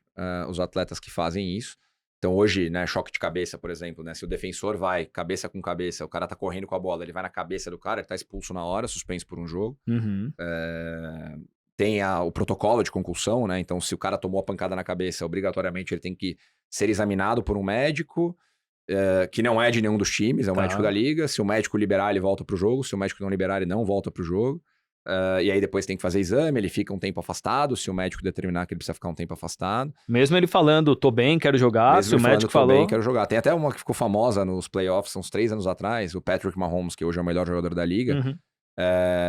os atletas que fazem isso. Então hoje, né, choque de cabeça, por exemplo, né, se o defensor vai cabeça com cabeça, o cara tá correndo com a bola, ele vai na cabeça do cara, ele tá expulso na hora, suspenso por um jogo. Tem o protocolo de concussão, né, então se o cara tomou a pancada na cabeça, obrigatoriamente ele tem que ser examinado por um médico, que não é de nenhum dos times, é um médico da liga. Se o médico liberar, ele volta pro jogo, se o médico não liberar, ele não volta pro jogo. E aí depois tem que fazer exame, ele fica um tempo afastado, se o médico determinar que ele precisa ficar um tempo afastado.
Mesmo ele falando, tô bem, quero jogar, mesmo se o médico falou...
tô bem, quero jogar. Tem até uma que ficou famosa nos playoffs, uns 3 anos atrás, o Patrick Mahomes, que hoje é o melhor jogador da liga,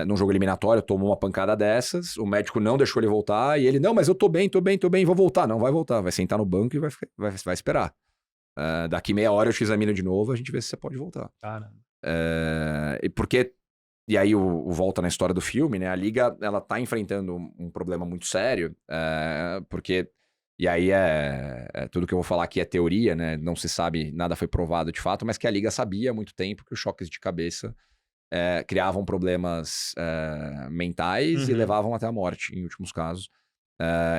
num jogo eliminatório, tomou uma pancada dessas, o médico não deixou ele voltar, e ele, não, mas eu tô bem, vou voltar. Não vai voltar, vai sentar no banco e vai esperar. Daqui meia hora eu te examino de novo, a gente vê se você pode voltar.
Caramba.
E aí volta na história do filme, né? A Liga, ela tá enfrentando um problema muito sério, porque... E aí tudo que eu vou falar aqui é teoria, né? Não se sabe, nada foi provado de fato, mas que a Liga sabia há muito tempo que os choques de cabeça criavam problemas mentais e levavam até a morte, em últimos casos.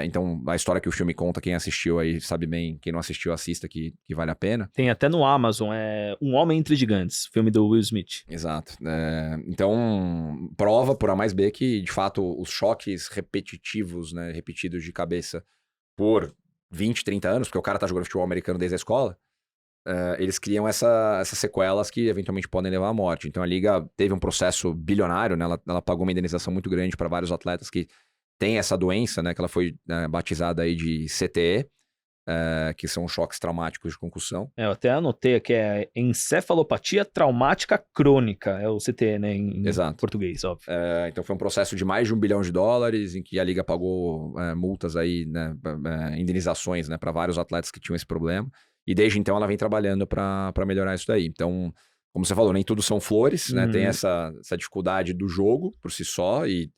Então, a história que o filme conta, quem assistiu aí sabe bem, quem não assistiu, assista, que vale a pena.
Tem até no Amazon, Um Homem Entre Gigantes, filme do Will Smith.
Exato. Então, prova por A mais B que, de fato, os choques repetitivos, né, repetidos de cabeça por 20, 30 anos, porque o cara tá jogando futebol americano desde a escola, eles criam essas sequelas que eventualmente podem levar à morte. Então a liga teve um processo bilionário, né? Ela pagou uma indenização muito grande para vários atletas que têm essa doença, né? Que ela foi batizada aí de CTE, que são choques traumáticos de concussão.
Eu até anotei aqui, é encefalopatia traumática crônica, é o CTE, né, em português, óbvio.
Então foi um processo de mais de $1 bilhão, em que a liga pagou multas aí, né, indenizações, né, para vários atletas que tinham esse problema. E desde então ela vem trabalhando para melhorar isso daí. Então, como você falou, nem tudo são flores, né? Tem essa dificuldade do jogo por si só e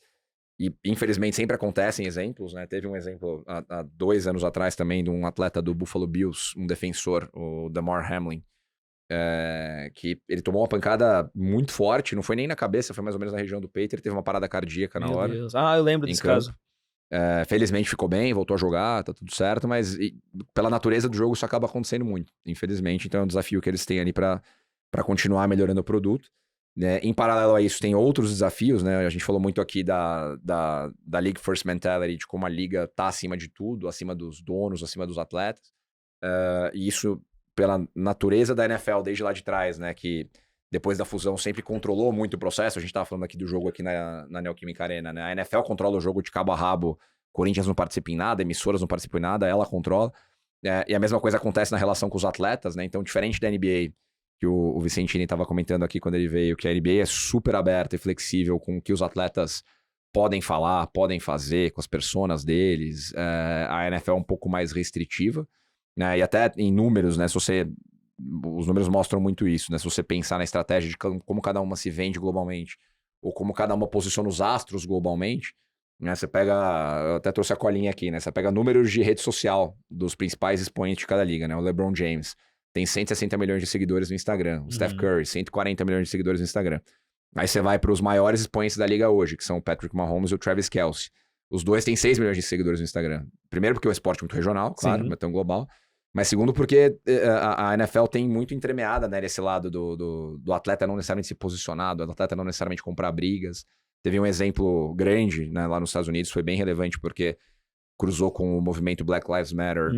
infelizmente sempre acontecem exemplos, né? Teve um exemplo há 2 anos atrás também de um atleta do Buffalo Bills, um defensor, o Damar Hamlin, que ele tomou uma pancada muito forte, não foi nem na cabeça, foi mais ou menos na região do peito, ele teve uma parada cardíaca na hora.
Deus. Ah, eu lembro desse caso.
Felizmente ficou bem, voltou a jogar, tá tudo certo, mas pela natureza do jogo isso acaba acontecendo muito, infelizmente. Então é um desafio que eles têm ali para continuar melhorando o produto. Né? Em paralelo a isso, tem outros desafios, né? A gente falou muito aqui da League First Mentality, de como a liga tá acima de tudo, acima dos donos, acima dos atletas. E isso pela natureza da NFL desde lá de trás, né? Que depois da fusão sempre controlou muito o processo. A gente tava falando aqui do jogo aqui na Neoquímica Arena, né? A NFL controla o jogo de cabo a rabo, Corinthians não participa em nada, emissoras não participam em nada, ela controla. E a mesma coisa acontece na relação com os atletas, né? Então, diferente da NBA, que o Vicentini estava comentando aqui quando ele veio, que a NBA é super aberta e flexível com o que os atletas podem falar, podem fazer, com as personas deles. A NFL é um pouco mais restritiva, né? E até em números, né? Os números mostram muito isso, né? Se você pensar na estratégia de como cada uma se vende globalmente, ou como cada uma posiciona os astros globalmente, né? Você pega, eu até trouxe a colinha aqui, né? Você pega números de rede social dos principais expoentes de cada liga, né? O LeBron James tem 160 milhões de seguidores no Instagram. O Steph Curry, 140 milhões de seguidores no Instagram. Aí você vai para os maiores expoentes da liga hoje, que são o Patrick Mahomes e o Travis Kelce. Os dois têm 6 milhões de seguidores no Instagram. Primeiro porque é um esporte muito regional, claro, não é tão global. Mas segundo porque a NFL tem muito entremeada, né, nesse lado do atleta não necessariamente se posicionar, do atleta não necessariamente comprar brigas. Teve um exemplo grande, né, lá nos Estados Unidos, foi bem relevante porque cruzou com o movimento Black Lives Matter,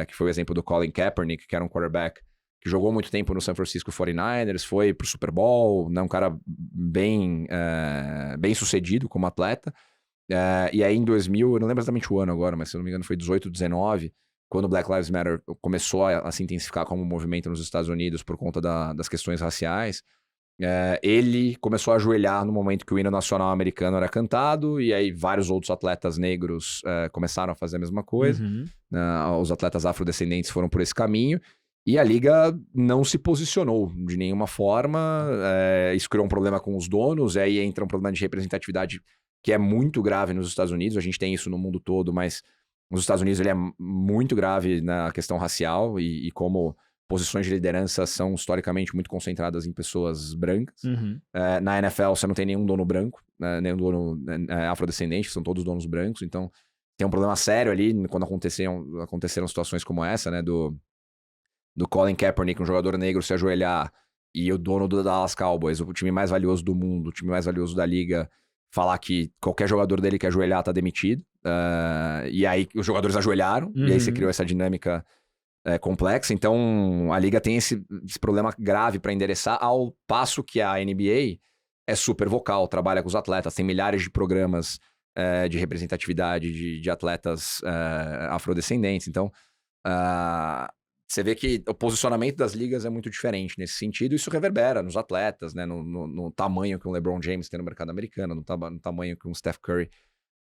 que foi o exemplo do Colin Kaepernick, que era um quarterback que jogou muito tempo no San Francisco 49ers, foi pro Super Bowl, né, um cara bem sucedido como atleta. E aí em 2000, eu não lembro exatamente o ano agora, mas se eu não me engano foi 18, 19, quando o Black Lives Matter começou a se intensificar como movimento nos Estados Unidos por conta das questões raciais, ele começou a ajoelhar no momento que o hino nacional americano era cantado, e aí vários outros atletas negros começaram a fazer a mesma coisa. Os atletas afrodescendentes foram por esse caminho, e a liga não se posicionou de nenhuma forma. Isso criou um problema com os donos, e aí entra um problema de representatividade que é muito grave nos Estados Unidos. A gente tem isso no mundo todo, mas nos Estados Unidos ele é muito grave na questão racial, e como posições de liderança são historicamente muito concentradas em pessoas brancas. Na NFL você não tem nenhum dono branco, nenhum dono afrodescendente, são todos donos brancos, então tem um problema sério ali quando aconteceram situações como essa, né, do Colin Kaepernick, um jogador negro, se ajoelhar, e o dono do Dallas Cowboys, o time mais valioso do mundo, o time mais valioso da liga, falar que qualquer jogador dele que ajoelhar tá demitido. E aí os jogadores ajoelharam, e aí você criou essa dinâmica complexa. Então a liga tem esse problema grave para endereçar, ao passo que a NBA é super vocal, trabalha com os atletas, tem milhares de programas de representatividade de atletas afrodescendentes. Então você vê que o posicionamento das ligas é muito diferente nesse sentido. Isso reverbera nos atletas, né? No tamanho que um LeBron James tem no mercado americano, no tamanho que um Steph Curry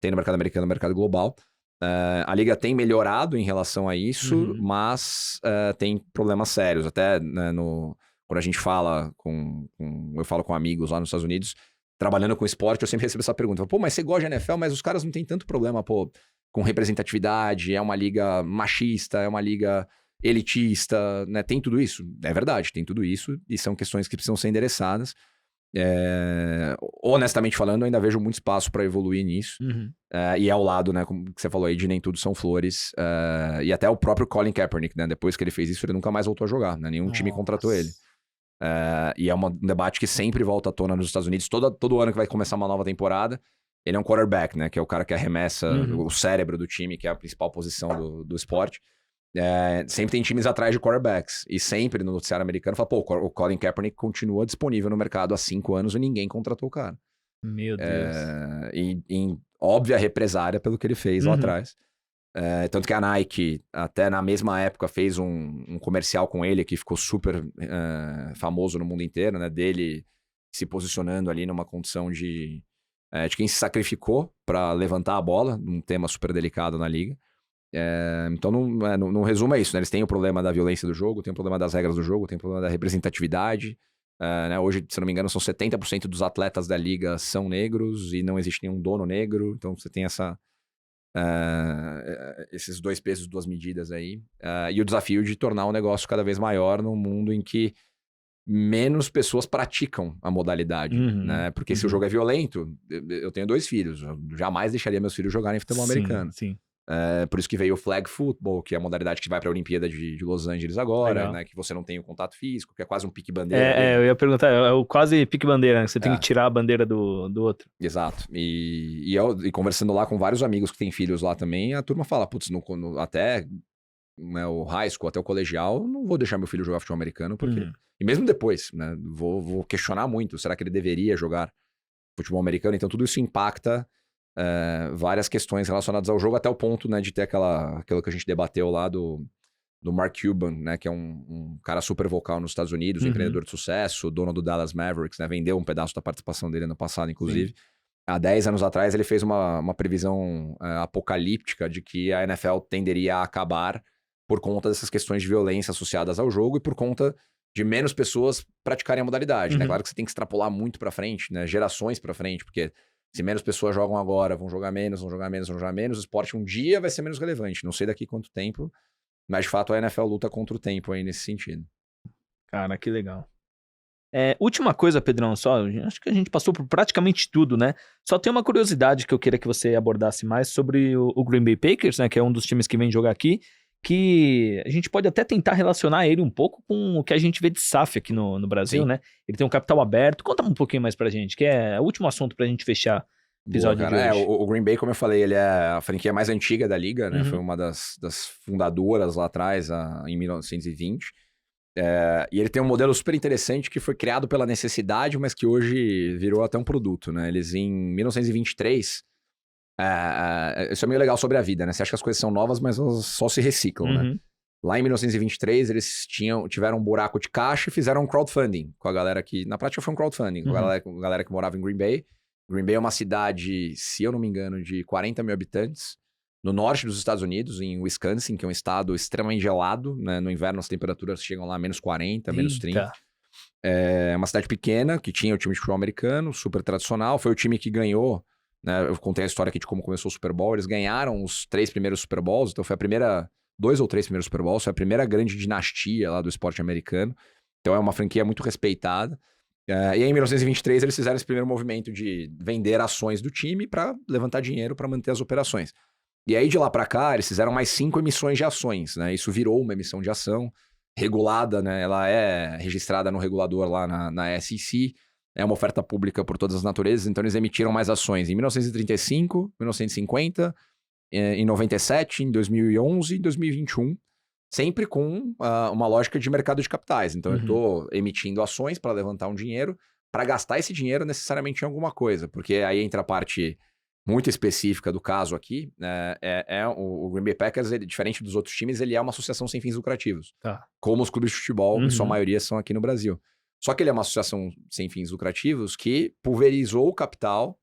tem no mercado americano, no mercado global. A liga tem melhorado em relação a isso, mas tem problemas sérios. Até, né, quando a gente fala eu falo com amigos lá nos Estados Unidos, trabalhando com esporte, eu sempre recebo essa pergunta. Pô, mas você gosta de NFL, mas os caras não têm tanto problema, com representatividade, é uma liga machista, é uma liga elitista, né? Tem tudo isso? É verdade, tem tudo isso, e são questões que precisam ser endereçadas. Honestamente falando, eu ainda vejo muito espaço para evoluir nisso. E é ao lado, né, como você falou aí, de nem tudo são flores. E até o próprio Colin Kaepernick, né, depois que ele fez isso, ele nunca mais voltou a jogar, né? Nenhum time contratou ele. E é um debate que sempre volta à tona nos Estados Unidos. Todo ano que vai começar uma nova temporada, ele é um quarterback, né, que é o cara que arremessa o cérebro do time, que é a principal posição do esporte. sempre tem times atrás de quarterbacks. E sempre no noticiário americano fala, pô, o Colin Kaepernick continua disponível no mercado há 5 anos e ninguém contratou o cara.
Meu Deus.
Em óbvia represária pelo que ele fez lá atrás. Tanto que a Nike, até na mesma época, fez um comercial com ele que ficou super famoso no mundo inteiro, né? Dele se posicionando ali numa condição de quem se sacrificou para levantar a bola, num tema super delicado na liga. Então, no resumo é isso, né? Eles têm o problema da violência do jogo, tem o problema das regras do jogo, tem o problema da representatividade. Né? Hoje, se não me engano, são 70% dos atletas da liga são negros e não existe nenhum dono negro. Então, você tem esses 2 pesos, 2 medidas aí. E o desafio de tornar o negócio cada vez maior num mundo em que menos pessoas praticam a modalidade, né? Porque se o jogo é violento, eu tenho 2 filhos, eu jamais deixaria meus filhos jogarem futebol americano.
Sim.
Por isso que veio o flag football, que é a modalidade que vai para a Olimpíada de Los Angeles agora, né? Que você não tem o contato físico, que é quase um pique-bandeira.
Eu ia perguntar, é o quase pique-bandeira, né? Você tem que tirar a bandeira do outro.
Exato. E conversando lá com vários amigos que têm filhos lá também, a turma fala, putz, até né, o high school, até o colegial, não vou deixar meu filho jogar futebol americano, porque... E mesmo depois, né? Vou questionar muito, será que ele deveria jogar futebol americano? Então tudo isso impacta várias questões relacionadas ao jogo, até o ponto, né, de ter aquilo que a gente debateu lá do Mark Cuban, né, que é um cara super vocal nos Estados Unidos, um empreendedor de sucesso, dono do Dallas Mavericks, né, vendeu um pedaço da participação dele no passado, inclusive. Sim. Há 10 anos atrás, ele fez uma previsão apocalíptica de que a NFL tenderia a acabar por conta dessas questões de violência associadas ao jogo e por conta de menos pessoas praticarem a modalidade, né? Claro que você tem que extrapolar muito pra frente, né, gerações pra frente, porque se menos pessoas jogam agora, vão jogar menos, o esporte um dia vai ser menos relevante. Não sei daqui quanto tempo, mas de fato a NFL luta contra o tempo aí nesse sentido.
Cara, que legal. Última coisa, Pedrão, só, acho que a gente passou por praticamente tudo, né? Só tem uma curiosidade que eu queria que você abordasse mais sobre o Green Bay Packers, né? Que é um dos times que vem jogar aqui, que a gente pode até tentar relacionar ele um pouco com o que a gente vê de SAF aqui no Brasil, né? Ele tem um capital aberto. Conta um pouquinho mais pra gente, que é o último assoento pra gente fechar o episódio de hoje.
O Green Bay, como eu falei, ele é a franquia mais antiga da liga, né? Foi uma das fundadoras lá atrás, em 1920. E ele tem um modelo super interessante que foi criado pela necessidade, mas que hoje virou até um produto, né? Eles, em 1923... isso é meio legal sobre a vida, né? Você acha que as coisas são novas, mas elas só se reciclam, né? Lá em 1923, eles tiveram um buraco de caixa e fizeram um crowdfunding com a galera que... Na prática foi um crowdfunding, com a galera que morava em Green Bay. Green Bay é uma cidade, se eu não me engano, de 40 mil habitantes, no norte dos Estados Unidos, em Wisconsin, que é um estado extremamente gelado, né? No inverno as temperaturas chegam lá a menos 40, menos 30. É uma cidade pequena, que tinha o time de futebol americano, super tradicional. Foi o time que ganhou... Né, eu contei a história aqui de como começou o Super Bowl. Eles ganharam os 3 primeiros Super Bowls, então foi a primeira... 2 ou 3 primeiros Super Bowls, foi a primeira grande dinastia lá do esporte americano. Então é uma franquia muito respeitada. E aí, em 1923, eles fizeram esse primeiro movimento de vender ações do time para levantar dinheiro para manter as operações. E aí, de lá para cá, eles fizeram mais 5 emissões de ações, né? Isso virou uma emissão de ação regulada, né? Ela é registrada no regulador lá na SEC. É uma oferta pública por todas as naturezas, então eles emitiram mais ações em 1935, 1950, em 97, em 2011 e 2021, sempre com uma lógica de mercado de capitais. Então eu estou emitindo ações para levantar um dinheiro, para gastar esse dinheiro necessariamente em alguma coisa, porque aí entra a parte muito específica do caso aqui, o Green Bay Packers, ele, diferente dos outros times, ele é uma associação sem fins lucrativos, como os clubes de futebol, em sua maioria são aqui no Brasil. Só que ele é uma associação sem fins lucrativos que pulverizou o capital,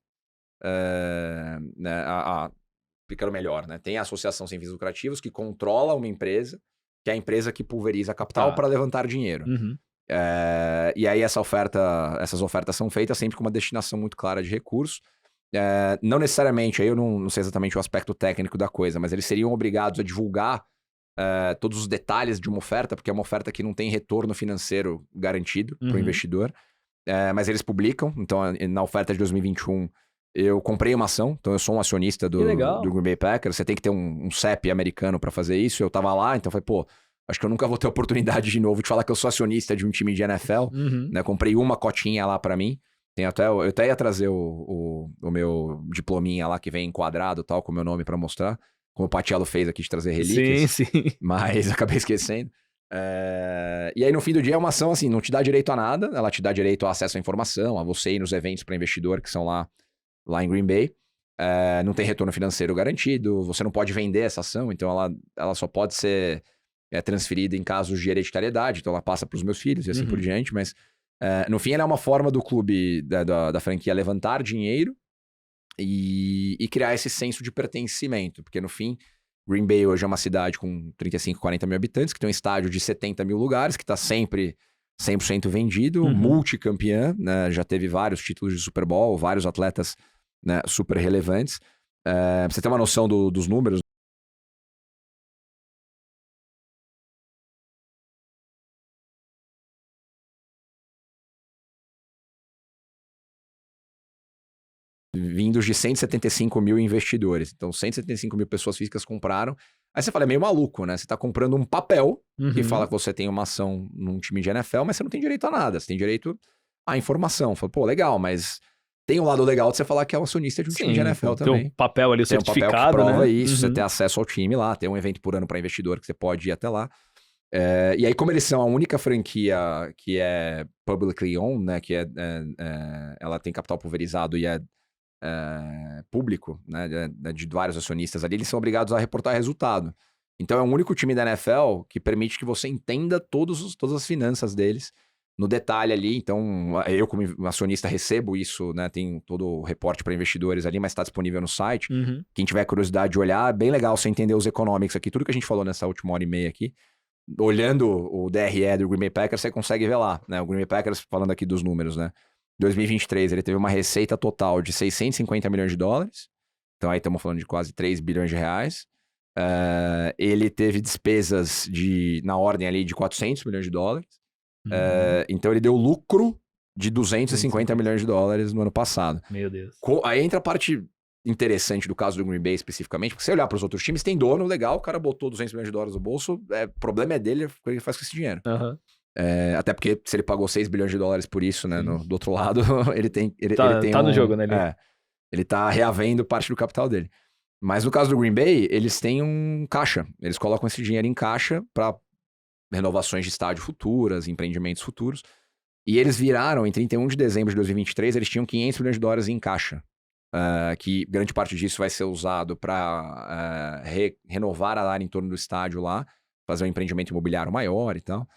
ficando melhor, né? Tem a associação sem fins lucrativos que controla uma empresa, que é a empresa que pulveriza capital para levantar dinheiro. E aí essas ofertas são feitas sempre com uma destinação muito clara de recursos. Não necessariamente, aí eu não sei exatamente o aspecto técnico da coisa, mas eles seriam obrigados a divulgar todos os detalhes de uma oferta, porque é uma oferta que não tem retorno financeiro garantido para o investidor, mas eles publicam. Então, na oferta de 2021, eu comprei uma ação, então eu sou um acionista do Green Bay Packers. Você tem que ter um CEP americano para fazer isso. Eu tava lá, então falei, acho que eu nunca vou ter a oportunidade de novo de falar que eu sou acionista de um time de NFL, né? Comprei uma cotinha lá para mim. Eu até ia trazer o meu diplominha lá que vem enquadrado, tal, com o meu nome para mostrar. como o Patiello fez aqui de trazer relíquias.
Sim.
Mas acabei esquecendo. E aí, no fim do dia, é uma ação assim, não te dá direito a nada, ela te dá direito a acesso à informação, a você ir nos eventos para investidor que são lá em Green Bay. Não tem retorno financeiro garantido, você não pode vender essa ação, então ela só pode ser transferida em casos de hereditariedade, então ela passa para os meus filhos e assim por diante, mas no fim ela é uma forma do clube, da franquia levantar dinheiro e criar esse senso de pertencimento, porque no fim, Green Bay hoje é uma cidade com 35, 40 mil habitantes, que tem um estádio de 70 mil lugares, que está sempre 100% vendido, multicampeã, né? Já teve vários títulos de Super Bowl, vários atletas, né, super relevantes. Pra você ter uma noção dos números, vindos de 175 mil investidores. Então, 175 mil pessoas físicas compraram. Aí você fala, é meio maluco, né? Você tá comprando um papel que fala que você tem uma ação num time de NFL, mas você não tem direito a nada. Você tem direito à informação. Fala, pô, legal, mas tem um lado legal de você falar que é um acionista de um time de NFL também.
Tem um papel ali, o
tem
certificado,
um papel que prova
né?
isso, você ter acesso ao time lá, tem um evento por ano para investidor que você pode ir até lá. E aí, como eles são a única franquia que é publicly owned, né? Que ela tem capital pulverizado e é público, né, de vários acionistas ali, eles são obrigados a reportar resultado. Então é o único time da NFL que permite que você entenda todas as finanças deles no detalhe ali. Então eu como acionista recebo isso, né, tem todo o reporte para investidores ali, mas está disponível no site. Quem tiver curiosidade de olhar, é bem legal você entender os economics aqui, tudo que a gente falou nessa última hora e meia aqui. Olhando o DRE do Green Bay Packers, você consegue ver lá, né, o Green Bay Packers, falando aqui dos números, né, 2023, ele teve uma receita total de 650 milhões de dólares. Então aí estamos falando de quase 3 bilhões de reais. Ele teve despesas na ordem ali de 400 milhões de dólares. Então ele deu lucro de 250 milhões de dólares no ano passado.
Meu Deus.
Aí entra a parte interessante do caso do Green Bay especificamente, porque se você olhar para os outros times, tem dono legal, o cara botou 200 milhões de dólares no bolso, o problema é dele, o que ele faz com esse dinheiro. Até porque se ele pagou 6 bilhões de dólares por isso, né? Do outro lado, ele tem
Tá no jogo, né?
Ele tá reavendo parte do capital dele. Mas no caso do Green Bay, eles têm um caixa. Eles colocam esse dinheiro em caixa para renovações de estádio futuras, empreendimentos futuros. E eles viraram, em 31 de dezembro de 2023, eles tinham 500 milhões de dólares em caixa. Que grande parte disso vai ser usado para renovar a área em torno do estádio lá, fazer um empreendimento imobiliário maior e tal.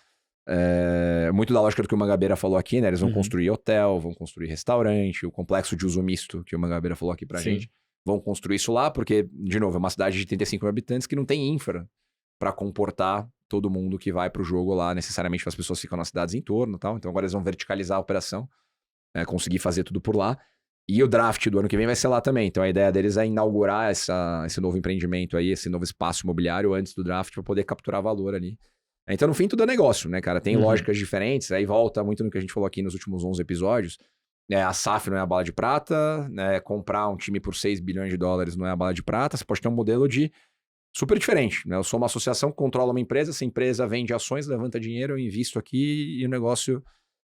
Muito da lógica do que o Mangabeira falou aqui, né? Eles vão construir hotel, vão construir restaurante, o complexo de uso misto que o Mangabeira falou aqui pra gente. Vão construir isso lá, porque, de novo, é uma cidade de 35 mil habitantes que não tem infra para comportar todo mundo que vai pro jogo lá, necessariamente as pessoas ficam nas cidades em torno e tal. Então agora eles vão verticalizar a operação, conseguir fazer tudo por lá. E o draft do ano que vem vai ser lá também. Então a ideia deles é inaugurar esse novo empreendimento aí, esse novo espaço imobiliário antes do draft para poder capturar valor ali. Então, no fim, tudo é negócio, né, cara? Tem lógicas diferentes, aí volta muito no que a gente falou aqui nos últimos 11 episódios. A SAF não é a bala de prata, né? Comprar um time por 6 bilhões de dólares não é a bala de prata. Você pode ter um modelo super diferente, né? Eu sou uma associação que controla uma empresa, essa empresa vende ações, levanta dinheiro, eu invisto aqui e o negócio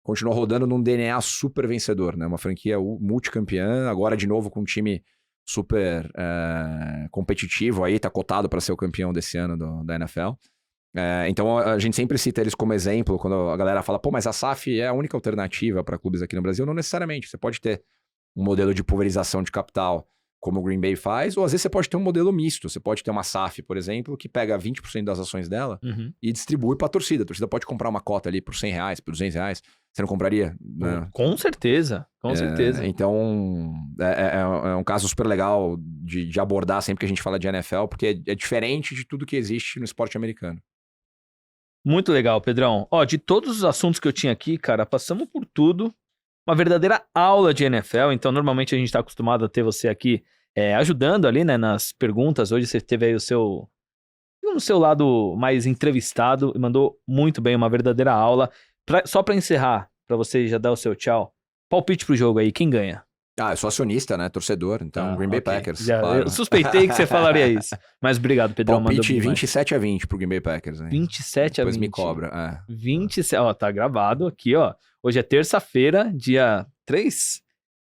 continua rodando num DNA super vencedor, né? Uma franquia multicampeã, agora de novo com um time super competitivo aí, tá cotado para ser o campeão desse ano da NFL. Então a gente sempre cita eles como exemplo quando a galera fala, pô, mas a SAF é a única alternativa para clubes aqui no Brasil. Não necessariamente, você pode ter um modelo de pulverização de capital como o Green Bay faz, ou às vezes você pode ter um modelo misto. Você pode ter uma SAF, por exemplo, que pega 20% das ações dela e distribui para a torcida pode comprar uma cota ali por R$100, por R$200. Você não compraria?
Com certeza, com certeza.
Então, é um caso super legal de abordar sempre que a gente fala de NFL, porque é diferente de tudo que existe no esporte americano.
Muito legal, Pedrão. De todos os assuntos que eu tinha aqui, cara, passamos por tudo. Uma verdadeira aula de NFL. Então, normalmente a gente tá acostumado a ter você aqui ajudando ali, né, nas perguntas. Hoje você teve aí no seu lado mais entrevistado e mandou muito bem, uma verdadeira aula. Só pra encerrar, pra você já dar o seu tchau, palpite pro jogo aí, quem ganha?
Eu sou acionista, né? Torcedor. Então, Green Bay Packers. Claro.
Eu suspeitei que você falaria isso. Mas obrigado, Pedrão.
Palpite 27-20 pro Green Bay Packers. Né?
27-20.
Depois me cobra.
27, tá gravado aqui, ó. Hoje é terça-feira, dia 3.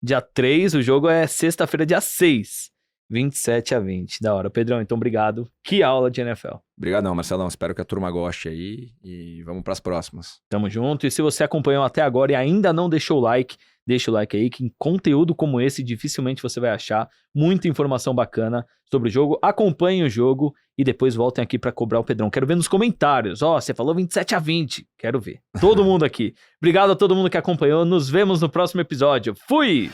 Dia 3, o jogo é sexta-feira, dia 6. 27-20. Da hora. Pedrão, então obrigado. Que aula de NFL.
Obrigadão, Marcelão. Espero que a turma goste aí e vamos pras próximas.
Tamo junto. E se você acompanhou até agora e ainda não deixou o like, deixa o like aí, que em conteúdo como esse dificilmente você vai achar muita informação bacana sobre o jogo. Acompanhe o jogo e depois voltem aqui pra cobrar o Pedrão. Quero ver nos comentários. Você falou 27-20. Quero ver. Todo mundo aqui. Obrigado a todo mundo que acompanhou. Nos vemos no próximo episódio. Fui!